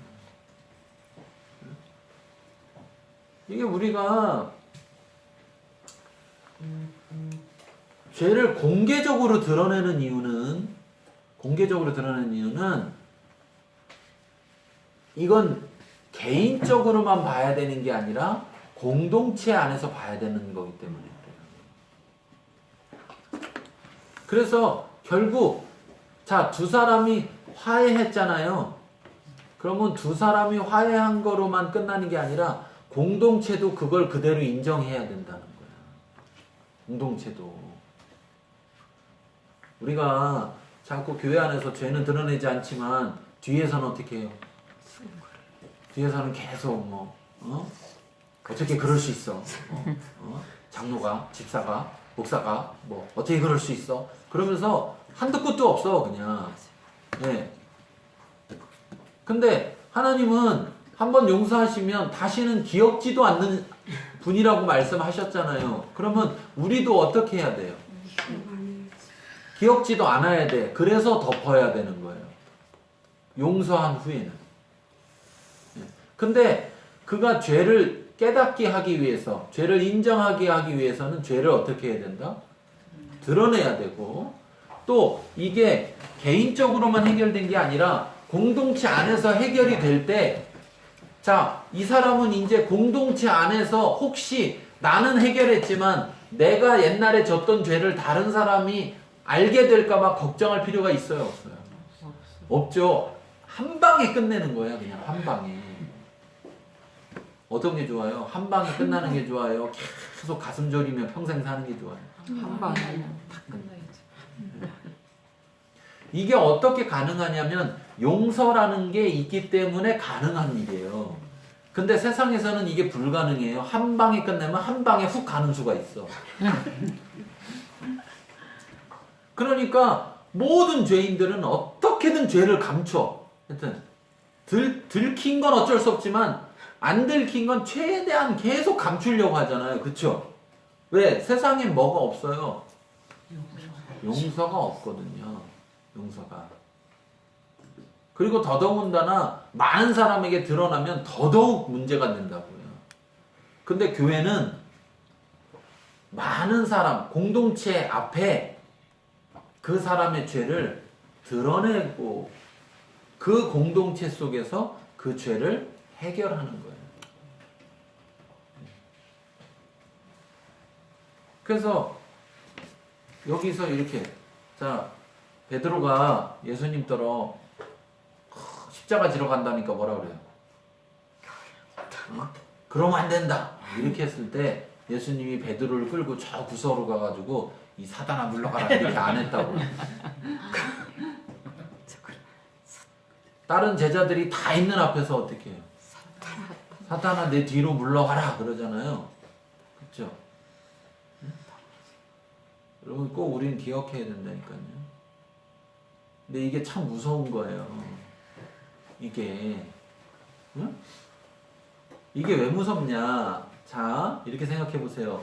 이게 우리가 죄를 공개적으로 드러내는 이유는 이건 개인적으로만 봐야 되는 게 아니라 공동체 안에서 봐야 되는 거기 때문에 그래요. 그래서 결국 자, 두 사람이 화해했잖아요. 그러면 두 사람이 화해한 거로만 끝나는 게 아니라 공동체도 그걸 그대로 인정해야 된다는 거야. 공동체도. 우리가 자꾸 교회 안에서 죄는 드러내지 않지만 뒤에서는 어떻게 해요? 뒤에서는 계속 어떻게 그럴 수 있어? 장로가, 집사가, 목사가 어떻게 그럴 수 있어? 그러면서 한두 끝도 없어 그냥. 네. 근데 하나님은 한번 용서하시면 다시는 기억지도 않는 분이라고 말씀하셨잖아요. 그러면 우리도 어떻게 해야 돼요? 기억지도 않아야 돼. 그래서 덮어야 되는 거예요. 용서한 후에는. 근데 그가 죄를 깨닫게 하기 위해서, 죄를 인정하게 하기 위해서는 죄를 어떻게 해야 된다? 드러내야 되고, 또 이게 개인적으로만 해결된 게 아니라 공동체 안에서 해결이 될 때, 자, 이 사람은 이제 공동체 안에서 혹시 나는 해결했지만 내가 옛날에 졌던 죄를 다른 사람이 알게 될까봐 걱정할 필요가 있어요, 없어요? 없죠. 한 방에 끝내는 거야, 그냥 한 방에. 어떤 게 좋아요? 한 방에 끝나는 게 좋아요? 계속 가슴 졸이며 평생 사는 게 좋아요? 한 방에 다 끝나야지. 이게 어떻게 가능하냐면 용서라는 게 있기 때문에 가능한 일이에요. 근데 세상에서는 이게 불가능해요. 한 방에 끝내면 한 방에 훅 가는 수가 있어. 그러니까 모든 죄인들은 어떻게든 죄를 감춰. 하여튼 들킨 건 어쩔 수 없지만 안 들킨 건 최대한 계속 감추려고 하잖아요. 그쵸? 왜? 세상에 뭐가 없어요? 용서가 없거든요. 용서가. 그리고 더더군다나 많은 사람에게 드러나면 더더욱 문제가 된다고요. 근데 교회는 많은 사람, 공동체 앞에 그 사람의 죄를 드러내고 그 공동체 속에서 그 죄를 해결하는 거예요. 그래서 여기서 이렇게, 자, 베드로가 예수님처럼 십자가 지러 간다니까 뭐라 그래요? 그러면 안 된다. 이렇게 했을 때 예수님이 베드로를 끌고 저 구석으로 가가지고 이 사단아 물러가라 이렇게 안 했다고. 다른 제자들이 다 있는 앞에서 어떻게 해요? 사단아 내 뒤로 물러가라 그러잖아요. 그렇죠? 여러분 꼭 우리는 기억해야 된다니까요. 근데 이게 참 무서운 거예요. 이게 응? 이게 왜 무섭냐? 자, 이렇게 생각해 보세요.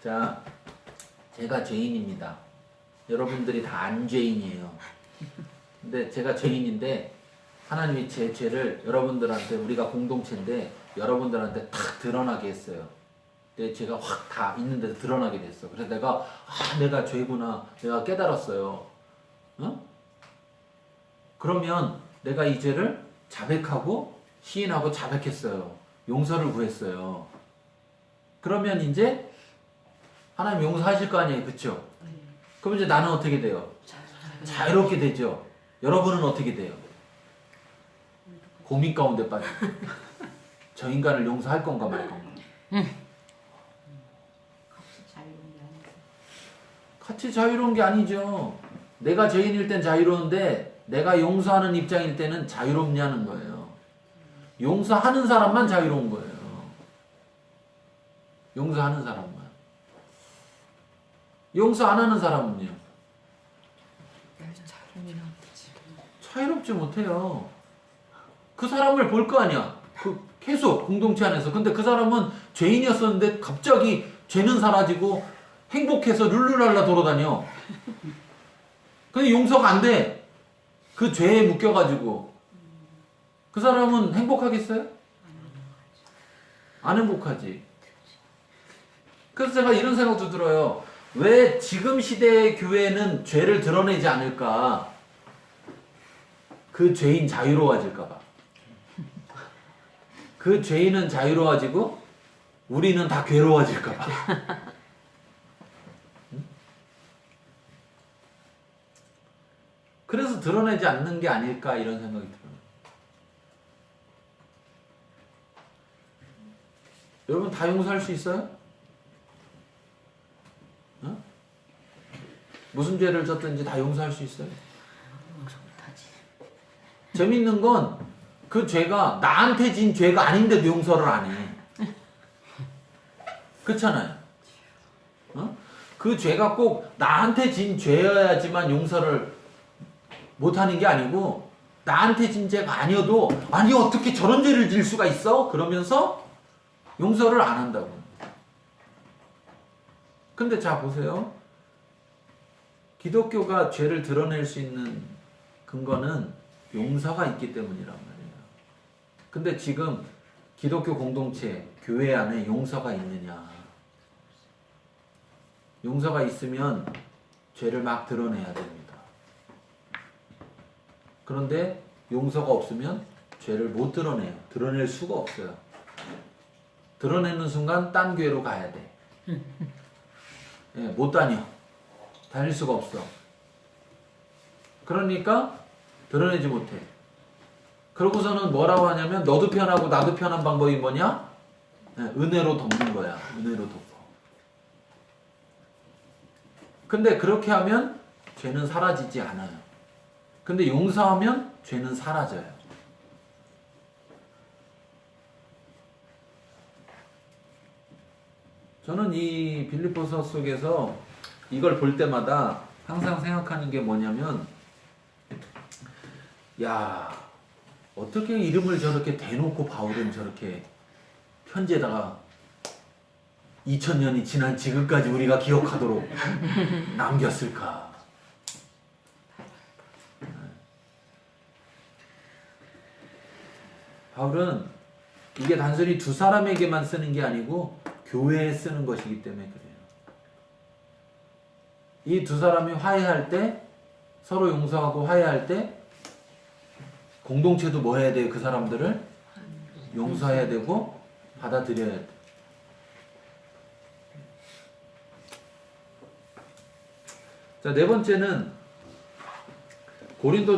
자, 제가 죄인입니다. 여러분들이 다 안 죄인이에요. 근데 제가 죄인인데 하나님이 제 죄를 여러분들한테, 우리가 공동체인데 여러분들한테 탁 드러나게 했어요. 내 죄가 확 다 있는 데서 드러나게 됐어. 그래서 내가 죄구나. 내가 깨달았어요. 어? 그러면 내가 이 죄를 자백하고 시인하고 자백했어요. 용서를 구했어요. 그러면 이제 하나님 용서하실 거 아니에요. 그쵸? 그럼 이제 나는 어떻게 돼요? 자유롭게 되죠. 여러분은 어떻게 돼요? 고민 가운데 빠지고 저 인간을 용서할 건가 말 건가. 같이 자유로운 게 아니죠. 내가 죄인일 땐 자유로운데 내가 용서하는 입장일 때는 자유롭냐는 거예요. 용서하는 사람만 자유로운 거예요. 용서하는 사람만. 용서 안 하는 사람은요? 자유롭지 못해요. 그 사람을 볼 거 아니야. 계속 공동체 안에서. 근데 그 사람은 죄인이었었는데 갑자기 죄는 사라지고 행복해서 룰루랄라 돌아다녀. 근데 용서가 안 돼. 그 죄에 묶여가지고. 그 사람은 행복하겠어요? 안 행복하지. 그래서 제가 이런 생각도 들어요. 왜 지금 시대의 교회는 죄를 드러내지 않을까? 그 죄인 자유로워질까봐. 그 죄인은 자유로워지고 우리는 다 괴로워질까봐. 그래서 드러내지 않는 게 아닐까 이런 생각이 들어요. 여러분 다 용서할 수 있어요? 어? 무슨 죄를 졌든지 다 용서할 수 있어요? 재밌는 건 그 죄가 나한테 진 죄가 아닌데도 용서를 안 해. 그렇잖아요. 어? 그 죄가 꼭 나한테 진 죄여야지만 용서를 못하는 게 아니고 나한테 진 죄가 아니어도 아니 어떻게 저런 죄를 질 수가 있어? 그러면서 용서를 안 한다고. 근데 자 보세요. 기독교가 죄를 드러낼 수 있는 근거는 용서가 있기 때문이란 말이에요. 근데 지금 기독교 공동체, 교회 안에 용서가 있느냐? 용서가 있으면 죄를 막 드러내야 됩니다. 그런데 용서가 없으면 죄를 못 드러내요. 드러낼 수가 없어요. 드러내는 순간 딴 교회로 가야 돼. 예, 못 다녀. 다닐 수가 없어. 그러니까 드러내지 못해. 그러고서는 뭐라고 하냐면 너도 편하고 나도 편한 방법이 뭐냐? 예, 은혜로 덮는 거야. 은혜로 덮어. 근데 그렇게 하면 죄는 사라지지 않아요. 근데 용서하면 죄는 사라져요. 저는 이 빌립보서 속에서 이걸 볼 때마다 항상 생각하는 게 뭐냐면, 야, 어떻게 이름을 저렇게 대놓고 바울은 저렇게 편지에다가 2000년이 지난 지금까지 우리가 기억하도록 남겼을까? 바울은 이게 단순히 두 사람에게만 쓰는 게 아니고 교회에 쓰는 것이기 때문에 그래요. 이 두 사람이 화해할 때, 서로 용서하고 화해할 때 공동체도 뭐 해야 돼요? 그 사람들을 용서해야 되고 받아들여야 돼. 자, 네 번째는 고린도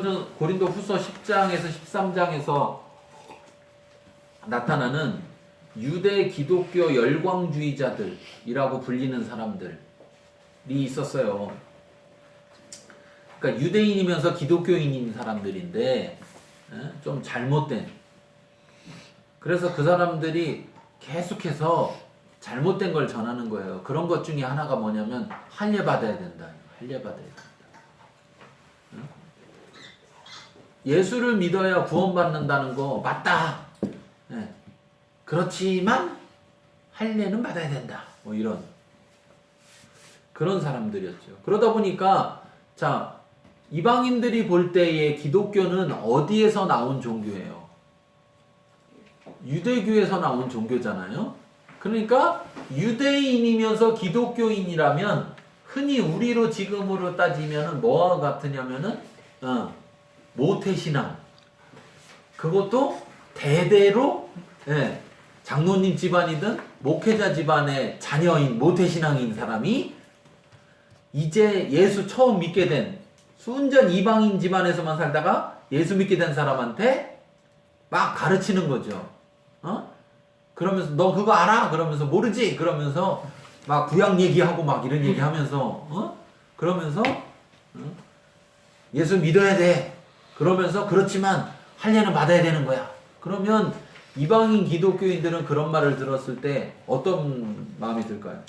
후서 10장에서 13장에서 나타나는 유대 기독교 열광주의자들이라고 불리는 사람들이 있었어요. 그러니까 유대인이면서 기독교인인 사람들인데 좀 잘못된, 그래서 그 사람들이 계속해서 잘못된 걸 전하는 거예요. 그런 것 중에 하나가 뭐냐면 할례받아야 된다. 할례받아야 된다. 예수를 믿어야 구원받는다는 거 맞다. 그렇지만 할례는 받아야 된다. 뭐 이런 그런 사람들이었죠. 그러다 보니까 자, 이방인들이 볼 때의 기독교는 어디에서 나온 종교예요? 유대교에서 나온 종교잖아요. 그러니까 유대인이면서 기독교인이라면 흔히 우리로 지금으로 따지면 뭐와 같으냐면은 모태신앙. 그것도 대대로 장로님 집안이든 목회자 집안의 자녀인 모태신앙인 사람이 이제 예수 처음 믿게 된 순전 이방인 집안에서만 살다가 예수 믿게 된 사람한테 막 가르치는 거죠. 그러면서 너 그거 알아? 그러면서 모르지? 그러면서 막 구약 얘기하고 막 이런 얘기하면서 그러면서 예수 믿어야 돼. 그러면서 그렇지만 할례는 받아야 되는 거야. 그러면 이방인 기독교인들은 그런 말을 들었을 때 어떤 마음이 들까요?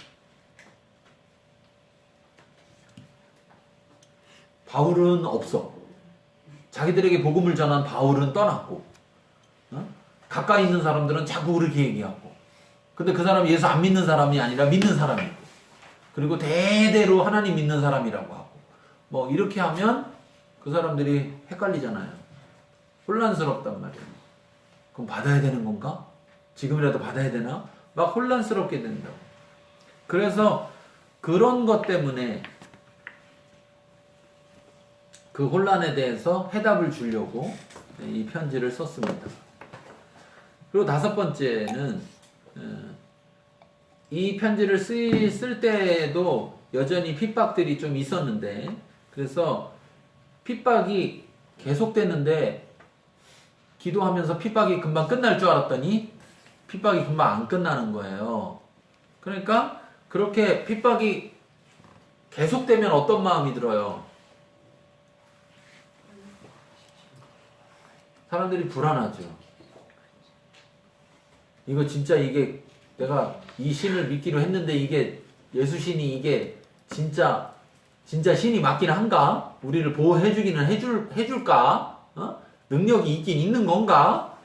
바울은 없어. 자기들에게 복음을 전한 바울은 떠났고, 가까이 있는 사람들은 자꾸 그렇게 얘기하고, 근데 그 사람이 예수 안 믿는 사람이 아니라 믿는 사람이고, 그리고 대대로 하나님 믿는 사람이라고 하고, 뭐 이렇게 하면 그 사람들이 헷갈리잖아요. 혼란스럽단 말이에요. 그럼 받아야 되는 건가? 지금이라도 받아야 되나? 막 혼란스럽게 된다고. 그래서 그런 것 때문에 그 혼란에 대해서 해답을 주려고 이 편지를 썼습니다. 그리고 5번째는 이 편지를 쓸 때에도 여전히 핍박들이 좀 있었는데, 그래서 핍박이 계속되는데 기도하면서 핍박이 금방 끝날 줄 알았더니 핍박이 금방 안 끝나는 거예요. 그러니까 그렇게 핍박이 계속되면 어떤 마음이 들어요? 사람들이 불안하죠. 이거 진짜 이게 내가 이 신을 믿기로 했는데 이게 예수신이 이게 진짜 신이 맞긴 한가? 우리를 보호해주기는 해줄까? 능력이 있긴 있는 건가?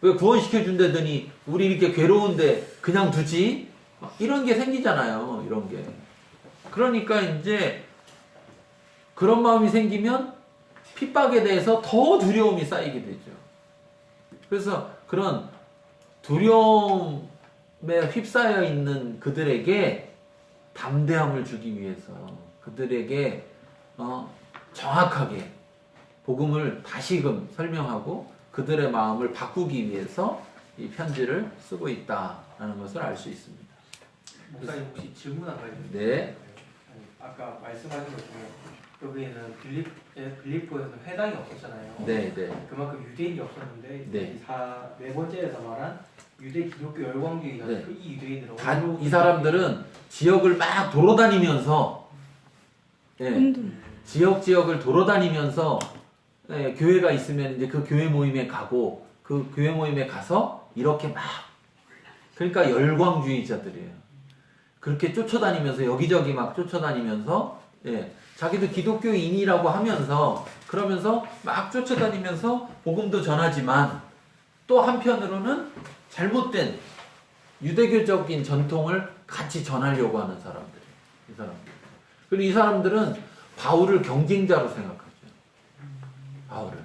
왜 구원시켜준다더니 우리 이렇게 괴로운데 그냥 두지? 이런 게 생기잖아요. 이런 게. 그러니까 이제 그런 마음이 생기면 핍박에 대해서 더 두려움이 쌓이게 되죠. 그래서 그런 두려움에 휩싸여 있는 그들에게 담대함을 주기 위해서 그들에게 정확하게 복음을 다시금 설명하고 그들의 마음을 바꾸기 위해서 이 편지를 쓰고 있다라는 것을 알 수 있습니다. 목사님 혹시 질문 하나 해주세요? 네. 아까 말씀하신 것 중에 여기에는 빌립보에서는 회당이 없었잖아요. 네, 네. 그만큼 유대인이 없었는데 네. 네 번째에서 말한 유대 기독교 열광주의가 네. 이 유대인들은 이 사람들은 지역을 막 돌아다니면서 지역을 돌아다니면서 교회가 있으면 이제 그 교회 모임에 가고 그 교회 모임에 가서 이렇게 막 그러니까 열광주의자들이에요. 그렇게 쫓아다니면서 여기저기 막 쫓아다니면서 자기도 기독교인이라고 하면서 그러면서 막 쫓아다니면서 복음도 전하지만 또 한편으로는 잘못된 유대교적인 전통을 같이 전하려고 하는 사람들이에요. 이 사람들. 그리고 이 사람들은 바울을 경쟁자로 생각하죠. 바울을.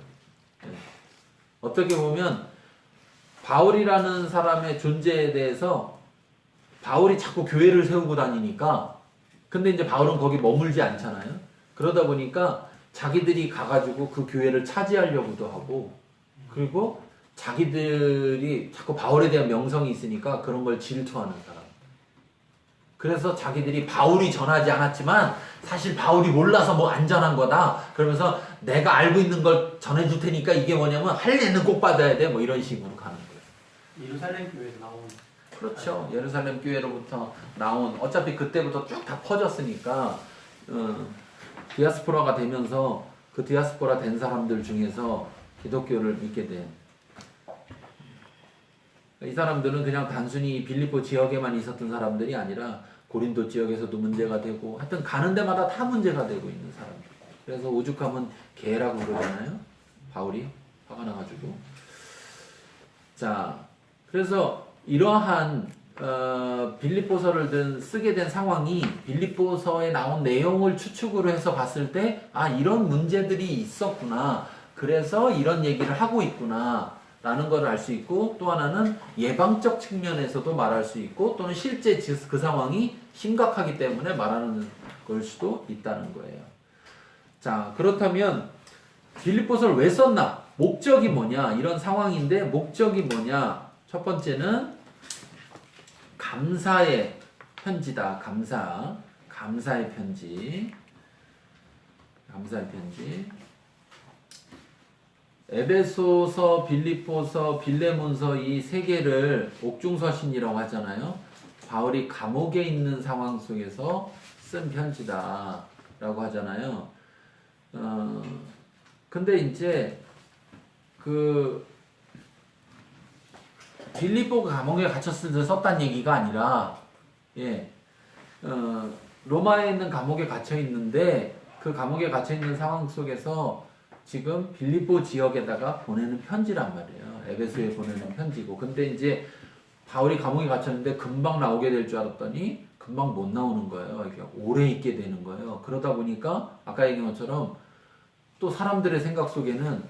어떻게 보면 바울이라는 사람의 존재에 대해서 바울이 자꾸 교회를 세우고 다니니까 근데 이제 바울은 거기 머물지 않잖아요. 그러다 보니까 자기들이 가가지고 그 교회를 차지하려고도 하고 그리고 자기들이 자꾸 바울에 대한 명성이 있으니까 그런 걸 질투하는 사람. 그래서 자기들이 바울이 전하지 않았지만 사실 바울이 몰라서 뭐 안 전한 거다. 그러면서 내가 알고 있는 걸 전해줄 테니까 이게 뭐냐면 할례는 꼭 받아야 돼. 뭐 이런 식으로 가는 거예요. 예루살렘 교회에서 나온 그렇죠. 예루살렘 교회로부터 나온 어차피 그때부터 쭉 다 퍼졌으니까 디아스포라가 되면서 그 디아스포라 된 사람들 중에서 기독교를 믿게 된 이 사람들은 그냥 단순히 빌립보 지역에만 있었던 사람들이 아니라 고린도 지역에서도 문제가 되고 하여튼 가는 데마다 다 문제가 되고 있는 사람들. 그래서 오죽하면 개라고 그러잖아요. 바울이 화가 나가지고. 자, 그래서 이러한 빌립보서를 쓰게 된 상황이 빌립보서에 나온 내용을 추측으로 해서 봤을 때 아 이런 문제들이 있었구나. 그래서 이런 얘기를 하고 있구나. 라는 걸 알 수 있고, 또 하나는 예방적 측면에서도 말할 수 있고, 또는 실제 그 상황이 심각하기 때문에 말하는 걸 수도 있다는 거예요. 자, 그렇다면 빌립보서를 왜 썼나? 목적이 뭐냐? 이런 상황인데 목적이 뭐냐? 첫 번째는 감사의 편지다. 감사의 편지. 감사의 편지. 에베소서, 빌립보서, 빌레몬서 이 세 개를 옥중서신이라고 하잖아요. 바울이 감옥에 있는 상황 속에서 쓴 편지다 라고 하잖아요. 근데 이제 빌립보가 감옥에 갇혔을 때 썼다는 얘기가 아니라, 로마에 있는 감옥에 갇혀 있는데 그 감옥에 갇혀 있는 상황 속에서 지금 빌립보 지역에다가 보내는 편지란 말이에요. 에베소에 보내는 편지고. 근데 이제 바울이 감옥에 갇혔는데 금방 나오게 될 줄 알았더니 금방 못 나오는 거예요. 이렇게 오래 있게 되는 거예요. 그러다 보니까 아까 얘기한 것처럼 또 사람들의 생각 속에는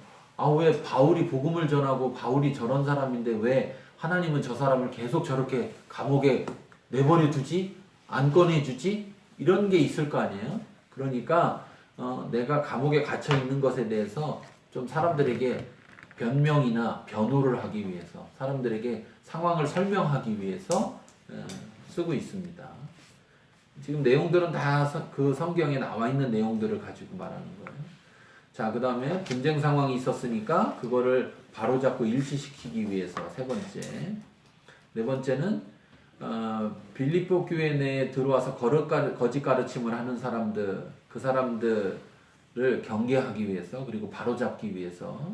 왜 바울이 복음을 전하고 바울이 저런 사람인데 왜 하나님은 저 사람을 계속 저렇게 감옥에 내버려 두지? 안 꺼내주지? 이런 게 있을 거 아니에요? 그러니까 내가 감옥에 갇혀 있는 것에 대해서 좀 사람들에게 변명이나 변호를 하기 위해서, 사람들에게 상황을 설명하기 위해서 쓰고 있습니다. 지금 내용들은 다 그 성경에 나와 있는 내용들을 가지고 말하는 거예요. 자, 그 다음에 분쟁 상황이 있었으니까 그거를 바로잡고 일치시키기 위해서 세 번째. 네 번째는 빌립보 교회 내에 들어와서 거짓 가르침을 하는 사람들, 그 사람들을 경계하기 위해서, 그리고 바로잡기 위해서,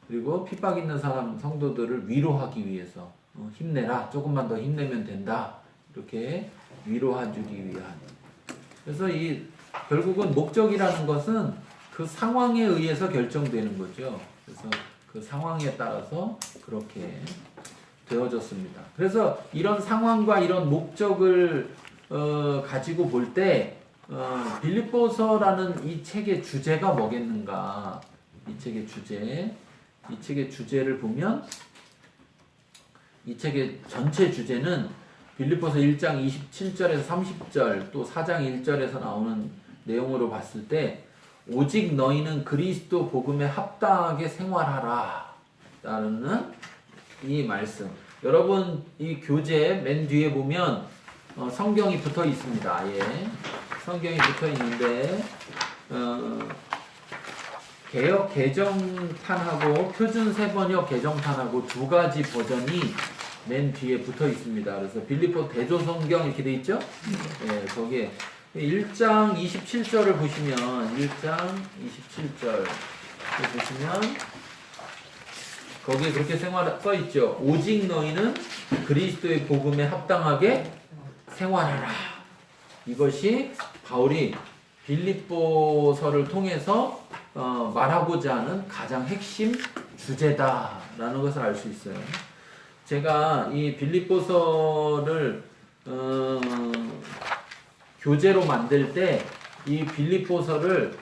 그리고 핍박 있는 사람 성도들을 위로하기 위해서, 힘내라, 조금만 더 힘내면 된다, 이렇게 위로해주기 위한. 그래서 결국은 목적이라는 것은 그 상황에 의해서 결정되는 거죠. 그래서 그 상황에 따라서 그렇게 되어졌습니다. 그래서 이런 상황과 이런 목적을 가지고 볼 때 빌립보서라는 이 책의 주제가 뭐겠는가? 이 책의 주제를 보면 이 책의 전체 주제는 빌립보서 1장 27절에서 30절 또 4장 1절에서 나오는 내용으로 봤을 때 오직 너희는 그리스도 복음에 합당하게 생활하라 라는 이 말씀. 여러분 이 교재 맨 뒤에 보면 성경이 붙어 있습니다. 성경이 붙어 있는데 개역 개정판하고 표준 세번역 개정판하고 두 가지 버전이 맨 뒤에 붙어 있습니다. 그래서 빌립보 대조 성경 이렇게 돼 있죠? 거기에 1장 27절을 보시면 1장 27절 보시면 거기에 그렇게 써 있죠. 오직 너희는 그리스도의 복음에 합당하게 생활하라. 이것이 바울이 빌립보서를 통해서 말하고자 하는 가장 핵심 주제다라는 것을 알 수 있어요. 제가 이 빌립보서를 교재로 만들 때 이 빌립보서를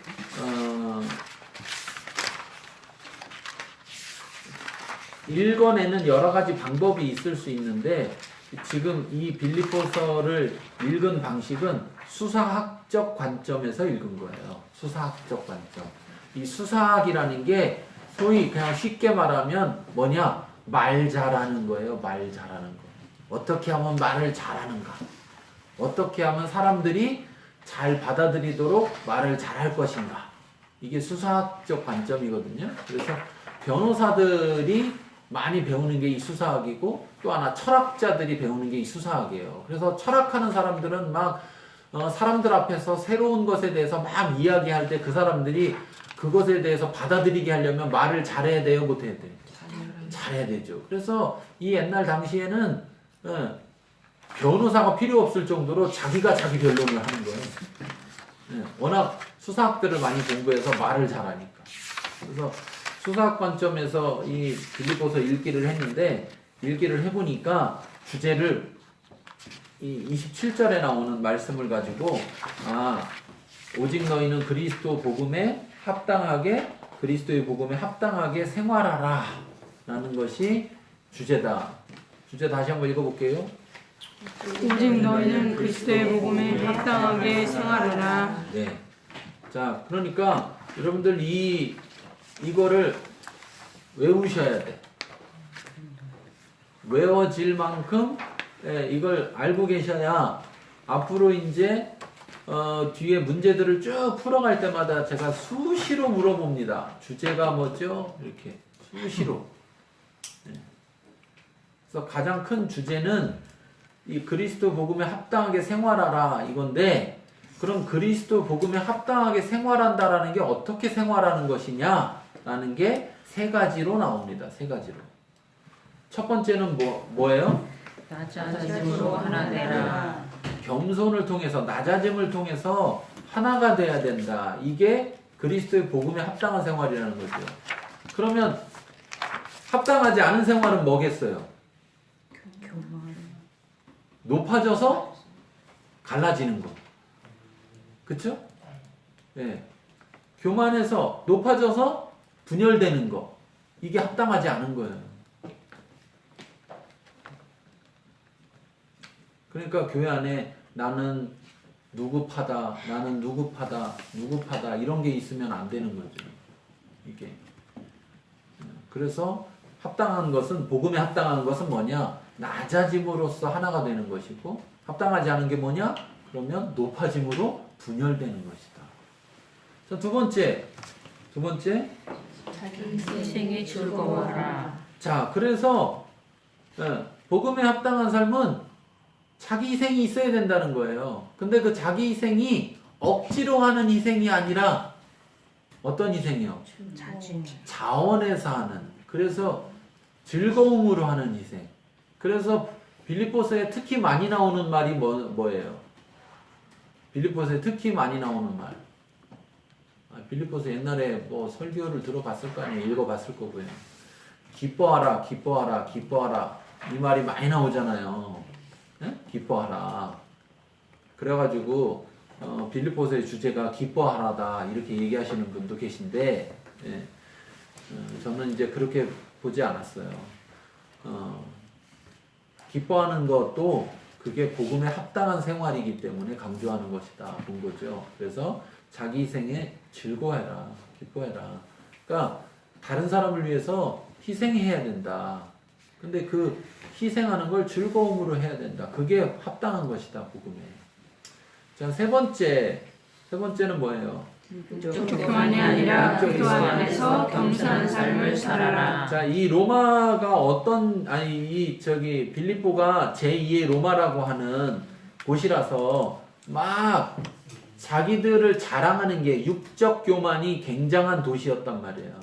읽어내는 여러 가지 방법이 있을 수 있는데 지금 이 빌립보서를 읽은 방식은 수사학적 관점에서 읽은 거예요. 수사학적 관점. 이 수사학이라는 게 소위 그냥 쉽게 말하면 뭐냐? 말 잘하는 거예요. 말 잘하는 거. 어떻게 하면 말을 잘하는가? 어떻게 하면 사람들이 잘 받아들이도록 말을 잘할 것인가? 이게 수사학적 관점이거든요. 그래서 변호사들이 많이 배우는 게 이 수사학이고 또 하나 철학자들이 배우는 게 이 수사학이에요. 그래서 철학하는 사람들은 막 사람들 앞에서 새로운 것에 대해서 막 이야기할 때 그 사람들이 그것에 대해서 받아들이게 하려면 말을 잘해야 돼요? 못해야 돼요? 잘해야 되죠. 그래서 이 옛날 당시에는 변호사가 필요 없을 정도로 자기가 자기 변론을 하는 거예요. 워낙 수사학들을 많이 공부해서 말을 잘하니까. 그래서 수사학 관점에서 이 빌립보서 읽기를 했는데 읽기를 해보니까 주제를 이 27절에 나오는 말씀을 가지고 오직 너희는 그리스도의 복음에 합당하게 생활하라 라는 것이 주제다. 주제 다시 한번 읽어볼게요. 오직 너희는 그리스도의 복음에 합당하게 생활하라. 네. 자, 그러니까 여러분들 이거를 외우셔야 돼. 외워질 만큼 이걸 알고 계셔야 앞으로 이제 뒤에 문제들을 쭉 풀어갈 때마다 제가 수시로 물어봅니다. 주제가 뭐죠? 이렇게 수시로. 네. 그래서 가장 큰 주제는 이 그리스도 복음에 합당하게 생활하라 이건데, 그럼 그리스도 복음에 합당하게 생활한다라는 게 어떻게 생활하는 것이냐라는 게 세 가지로 나옵니다. 세 가지로. 첫 번째는 뭐예요? 낮아짐으로 하나 되라. 겸손을 통해서, 낮아짐을 통해서 하나가 돼야 된다. 이게 그리스도의 복음에 합당한 생활이라는 거죠. 그러면 합당하지 않은 생활은 뭐겠어요? 높아져서 갈라지는 거. 그쵸? 예. 교만해서 높아져서 분열되는 거. 이게 합당하지 않은 거예요. 그러니까 교회 안에 나는 누구파다, 나는 누구파다 이런 게 있으면 안 되는 거죠. 이게. 그래서 합당한 것은, 복음에 합당한 것은 뭐냐? 낮아짐으로써 하나가 되는 것이고, 합당하지 않은 게 뭐냐? 그러면 높아짐으로 분열되는 것이다. 자, 두 번째. 인생이 즐거워라. 자, 그래서 복음에 합당한 삶은 자기 희생이 있어야 된다는 거예요. 근데 그 자기 희생이 억지로 하는 희생이 아니라 어떤 희생이요? 자원해서 하는. 그래서 즐거움으로 하는 희생. 그래서 빌립보서에 특히 많이 나오는 말이 뭐예요? 빌립보서에 특히 많이 나오는 말. 빌립보서 옛날에 뭐 설교를 들어봤을 거 아니에요. 읽어봤을 거고요. 기뻐하라, 기뻐하라, 기뻐하라. 이 말이 많이 나오잖아요. 네? 기뻐하라. 그래가지고 빌립보서의 주제가 기뻐하라다 이렇게 얘기하시는 분도 계신데, 예. 저는 이제 그렇게 보지 않았어요. 기뻐하는 것도 그게 복음에 합당한 생활이기 때문에 강조하는 것이다 본 거죠. 그래서 자기 희생에 즐거워해라, 기뻐해라. 그러니까 다른 사람을 위해서 희생해야 된다. 근데 그 희생하는 걸 즐거움으로 해야 된다. 그게 합당한 것이다, 복음에. 자, 세 번째는 뭐예요? 교만이 아니라 그리스도 안에서 겸손한 삶을 살아라. 자, 이 로마가 빌립보가 제2의 로마라고 하는 곳이라서 막 자기들을 자랑하는 게, 육적 교만이 굉장한 도시였단 말이에요.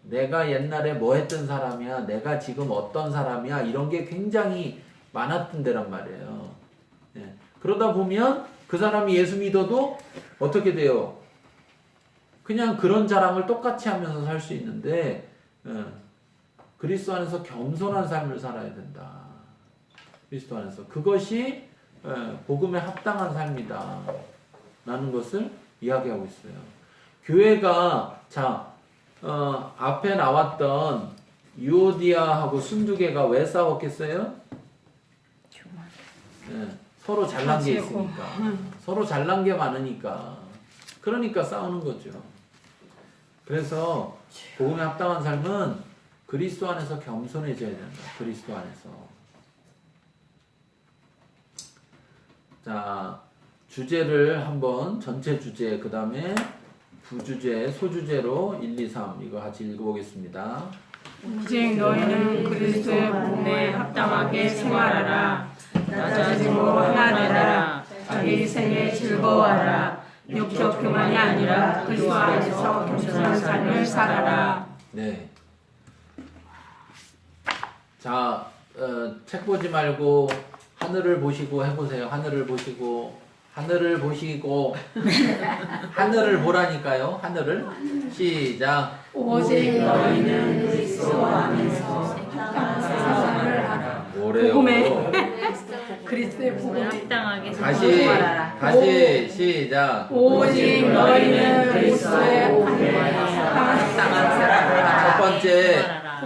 내가 옛날에 뭐 했던 사람이야, 내가 지금 어떤 사람이야, 이런 게 굉장히 많았던 데란 말이에요. 예. 그러다 보면 그 사람이 예수 믿어도 어떻게 돼요? 그냥 그런 자랑을 똑같이 하면서 살 수 있는데, 그리스도 안에서 겸손한 삶을 살아야 된다. 그리스도 안에서. 그것이 복음에 합당한 삶이다 라는 것을 이야기하고 있어요. 교회가, 앞에 나왔던 유오디아하고 순두개가 왜 싸웠겠어요? 서로 잘난 게 있으니까. 서로 잘난 게 많으니까. 그러니까 싸우는 거죠. 그래서 복음에 합당한 삶은 그리스도 안에서 겸손해져야 된다. 그리스도 안에서. 자, 주제를 한번, 전체 주제, 그 다음에 부주제, 소주제로 1, 2, 3 이거 같이 읽어보겠습니다. 오직 너희는 그리스도의 복음에 합당하게 생활하라. 낮아짐으로 하나 되라. 자기 희생에 즐거워하라. 육적 교만이 아니라 그리스도 안에서 겸손한 삶을 살아라. 네. 자, 책 보지 말고 하늘을 보시고 해보세요. 하늘을 보시고 하늘을 보라니까요. 하늘을. 시작. 오직 너희는 그리스도 안에서 합당한 생활을 하라. 뭐래요? 복음에 그리스도의 복음에 합당하게 다시 시작. 오직 너희는 그리스도의 복음에 합당한 생활을 하라. 첫 번째.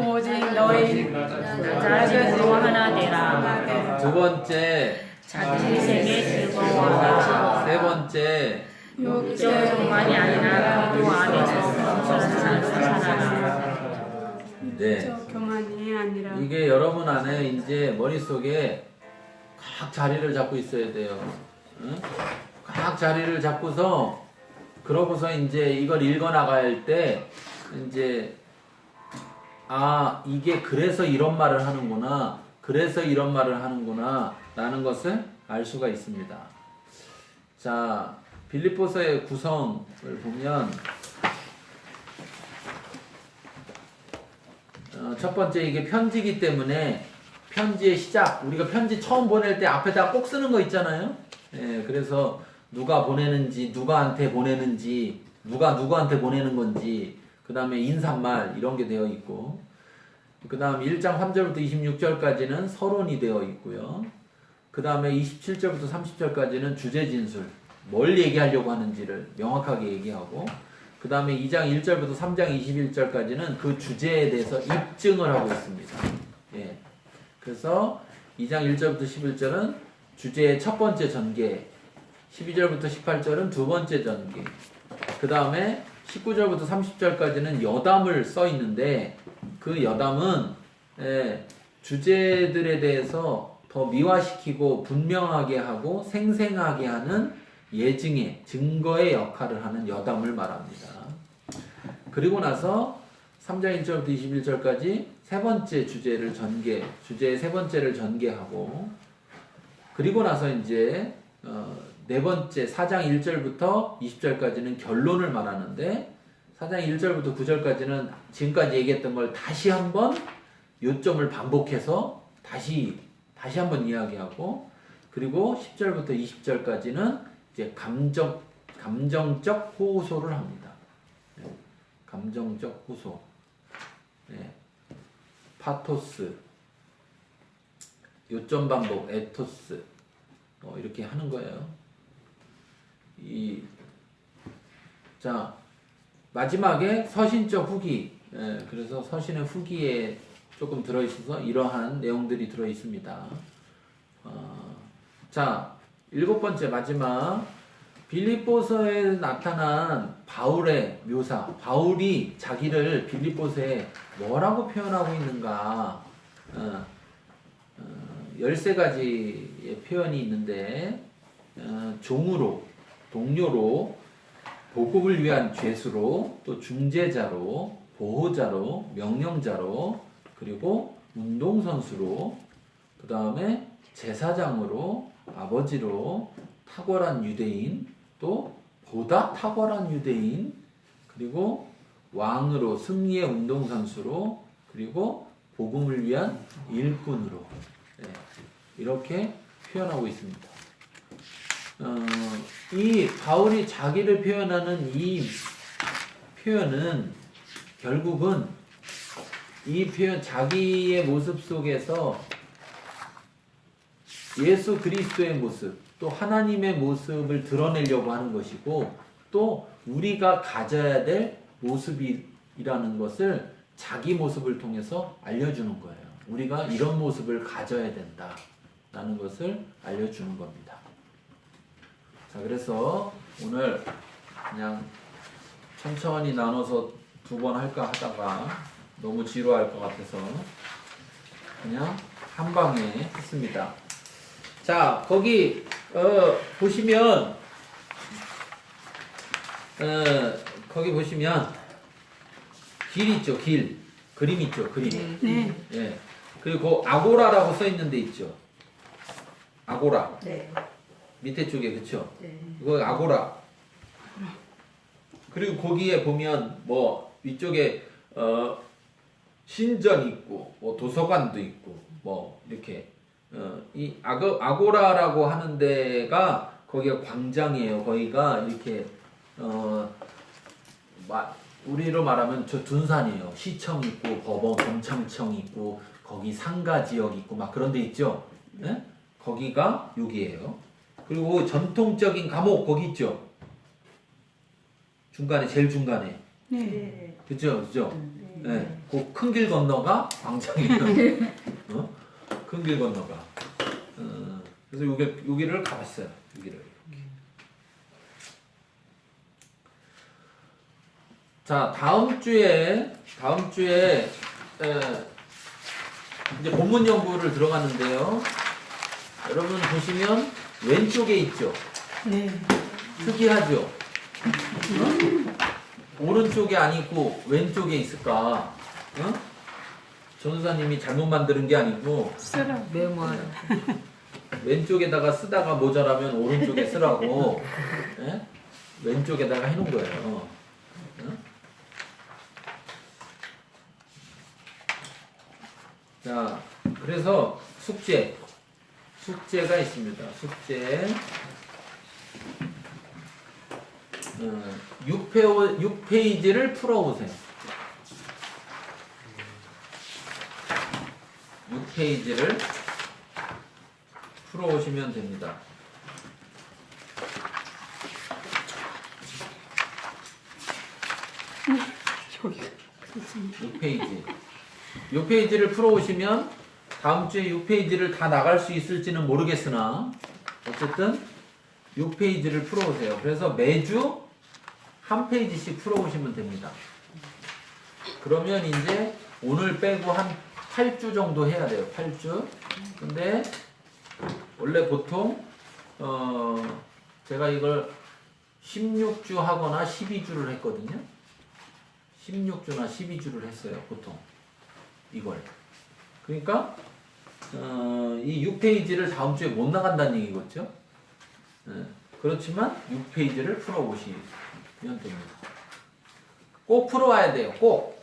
오직 너희는 두 번째, 자기 생에 즐거워하라. 세 번째, 육적만이 아니라 그 안에서 건전한 삶을 살아라. 네. 교만이 아니라 이게 여러분 안에 이제 머릿속에 각 자리를 잡고 있어야 돼요. 응? 각 자리를 잡고서 그러고서 이제 이걸 읽어 나가야 할 때 이제 아 이게 그래서 이런 말을 하는구나, 그래서 이런 말을 하는구나 라는 것을 알 수가 있습니다. 자, 빌립보서의 구성을 보면 첫 번째 이게 편지이기 때문에 편지의 시작, 우리가 편지 처음 보낼 때 앞에다 꼭 쓰는 거 있잖아요. 예, 그래서 누가 보내는지, 누가한테 보내는지, 누가 누구한테 보내는 건지, 그 다음에 인사말 이런 게 되어 있고, 그 다음 1장 3절부터 26절까지는 서론이 되어 있고요. 그 다음에 27절부터 30절까지는 주제 진술, 뭘 얘기하려고 하는지를 명확하게 얘기하고, 그 다음에 2장 1절부터 3장 21절까지는 그 주제에 대해서 입증을 하고 있습니다. 예. 그래서 2장 1절부터 11절은 주제의 첫 번째 전개, 12절부터 18절은 두 번째 전개, 그 다음에 19절부터 30절까지는 여담을 써 있는데 그 여담은 주제들에 대해서 더 미화시키고 분명하게 하고 생생하게 하는 예증의 증거의 역할을 하는 여담을 말합니다. 그리고 나서 3장 1절부터 21절까지 세 번째 주제를 주제의 세 번째를 전개하고, 그리고 나서 이제 네 번째 4장 1절부터 20절까지는 결론을 말하는데 4장 1절부터 9절까지는 지금까지 얘기했던 걸 다시 한번 요점을 반복해서 다시 한번 이야기하고, 그리고 10절부터 20절까지는 이제 감정적 호소를 합니다. 네. 감정적 호소. 네. 파토스, 요점 반복, 에토스, 이렇게 하는 거예요. 자, 마지막에 서신적 후기. 그래서 서신의 후기에 조금 들어있어서 이러한 내용들이 들어있습니다. 자, 일곱 번째 마지막. 빌립보서에 나타난 바울의 묘사. 바울이 자기를 빌립보서에 뭐라고 표현하고 있는가. 13가지의 표현이 있는데, 종으로, 동료로, 복음을 위한 죄수로, 또 중재자로, 보호자로, 명령자로, 그리고 운동선수로, 그 다음에 제사장으로, 아버지로, 탁월한 유대인, 또 보다 탁월한 유대인, 그리고 왕으로, 승리의 운동선수로, 그리고 복음을 위한 일꾼으로, 이렇게 표현하고 있습니다. 이 바울이 자기를 표현하는 이 표현은 결국은 이 표현, 자기의 모습 속에서 예수 그리스도의 모습, 또 하나님의 모습을 드러내려고 하는 것이고, 또 우리가 가져야 될 모습이라는 것을 자기 모습을 통해서 알려주는 거예요. 우리가 이런 모습을 가져야 된다라는 것을 알려주는 겁니다. 자, 그래서 오늘 그냥 천천히 나눠서 2번 할까 하다가 너무 지루할 것 같아서 그냥 한 방에 했습니다. 자, 거기 보시면 거기 보시면 길 있죠, 길. 그림 있죠, 그림. 네. 예. 그리고 아고라라고 써 있는 데 있죠. 아고라. 네. 밑에 쪽에, 그쵸? 네. 이거 아고라. 그리고 거기에 보면 뭐 위쪽에 신전 있고 뭐 도서관도 있고 뭐 이렇게 이 아고라라고 하는 데가 거기가 광장이에요. 거기가 이렇게 우리로 말하면 저 둔산이에요. 시청 있고 법원, 검찰청 있고 거기 상가 지역 있고 막 그런 데 있죠. 네? 거기가 여기예요. 그리고 전통적인 감옥 거기 있죠. 중간에, 제일 중간에. 네. 그죠, 그죠. 네. 그 큰 길 건너가 광장이에요. 큰 길 건너가. 그래서 여기를 가봤어요. 여기를 이렇게. 자, 다음 주에 이제 본문 연구를 들어갔는데요. 여러분 보시면 왼쪽에 있죠. 네. 특이하죠. 오른쪽에 아니고 왼쪽에 있을까? 전도사님이 잘못 만드는 게 아니고 쓰라. 메모하라. 왼쪽에다가 쓰다가 모자라면 오른쪽에 쓰라고 예? 왼쪽에다가 해놓은 거예요. 자, 그래서 숙제가 있습니다. 숙제 6페이지를 풀어오세요. 6페이지를 풀어오시면 됩니다. 6페이지를 풀어오시면 다음 주에 6페이지를 다 나갈 수 있을지는 모르겠으나 어쨌든 6페이지를 풀어오세요. 그래서 매주 한 페이지씩 풀어오시면 됩니다. 그러면 이제 오늘 빼고 한 8주 정도 해야 돼요. 8주. 근데 원래 보통 제가 이걸 16주 하거나 12주를 했거든요. 16주나 12주를 했어요. 보통 이걸. 그러니까 이 6페이지를 다음 주에 못 나간다는 얘기겠죠. 그렇지만 6페이지를 풀어보시면 됩니다. 꼭 풀어와야 돼요. 꼭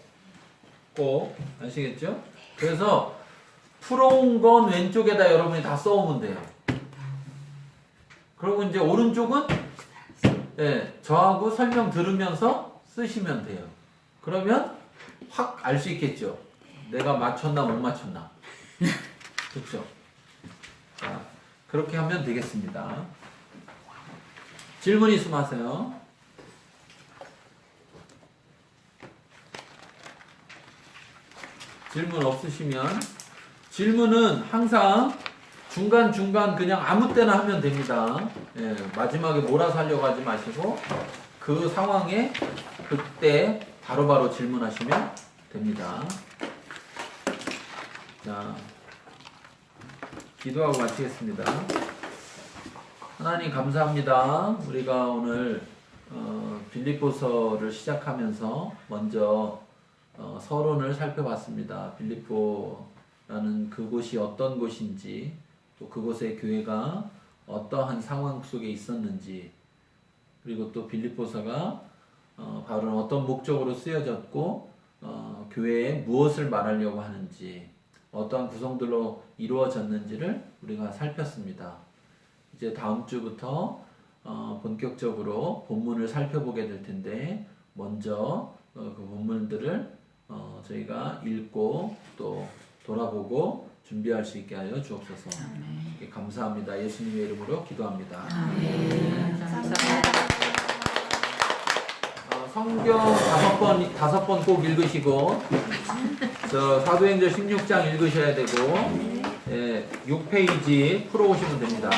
아시겠죠? 그래서 풀어온 건 왼쪽에다 여러분이 다 써오면 돼요. 그리고 이제 오른쪽은 저하고 설명 들으면서 쓰시면 돼요. 그러면 확 알 수 있겠죠. 내가 맞췄나 못 맞췄나. 그렇죠? 자, 그렇게 하면 되겠습니다. 질문 있으면 하세요. 질문 없으시면 질문은 항상 중간중간 그냥 아무 때나 하면 됩니다. 마지막에 몰아서 하려고 하지 마시고 그 상황에 그때 바로바로 질문하시면 됩니다. 자, 기도하고 마치겠습니다. 하나님 감사합니다. 우리가 오늘 빌립보서를 시작하면서 먼저 서론을 살펴봤습니다. 빌립보라는 그곳이 어떤 곳인지, 또 그곳의 교회가 어떠한 상황 속에 있었는지, 그리고 또 빌립보서가 바울은 어떤 목적으로 쓰여졌고 교회에 무엇을 말하려고 하는지, 어떠한 구성들로 이루어졌는지를 우리가 살폈습니다. 이제 다음 주부터 본격적으로 본문을 살펴보게 될 텐데 먼저 그 본문들을 저희가 읽고 또 돌아보고 준비할 수 있게 하여 주옵소서. 감사합니다. 예수님의 이름으로 기도합니다. 성경 다섯 번 꼭 읽으시고 사도행전 16장 읽으셔야 되고 6페이지 풀어오시면 됩니다.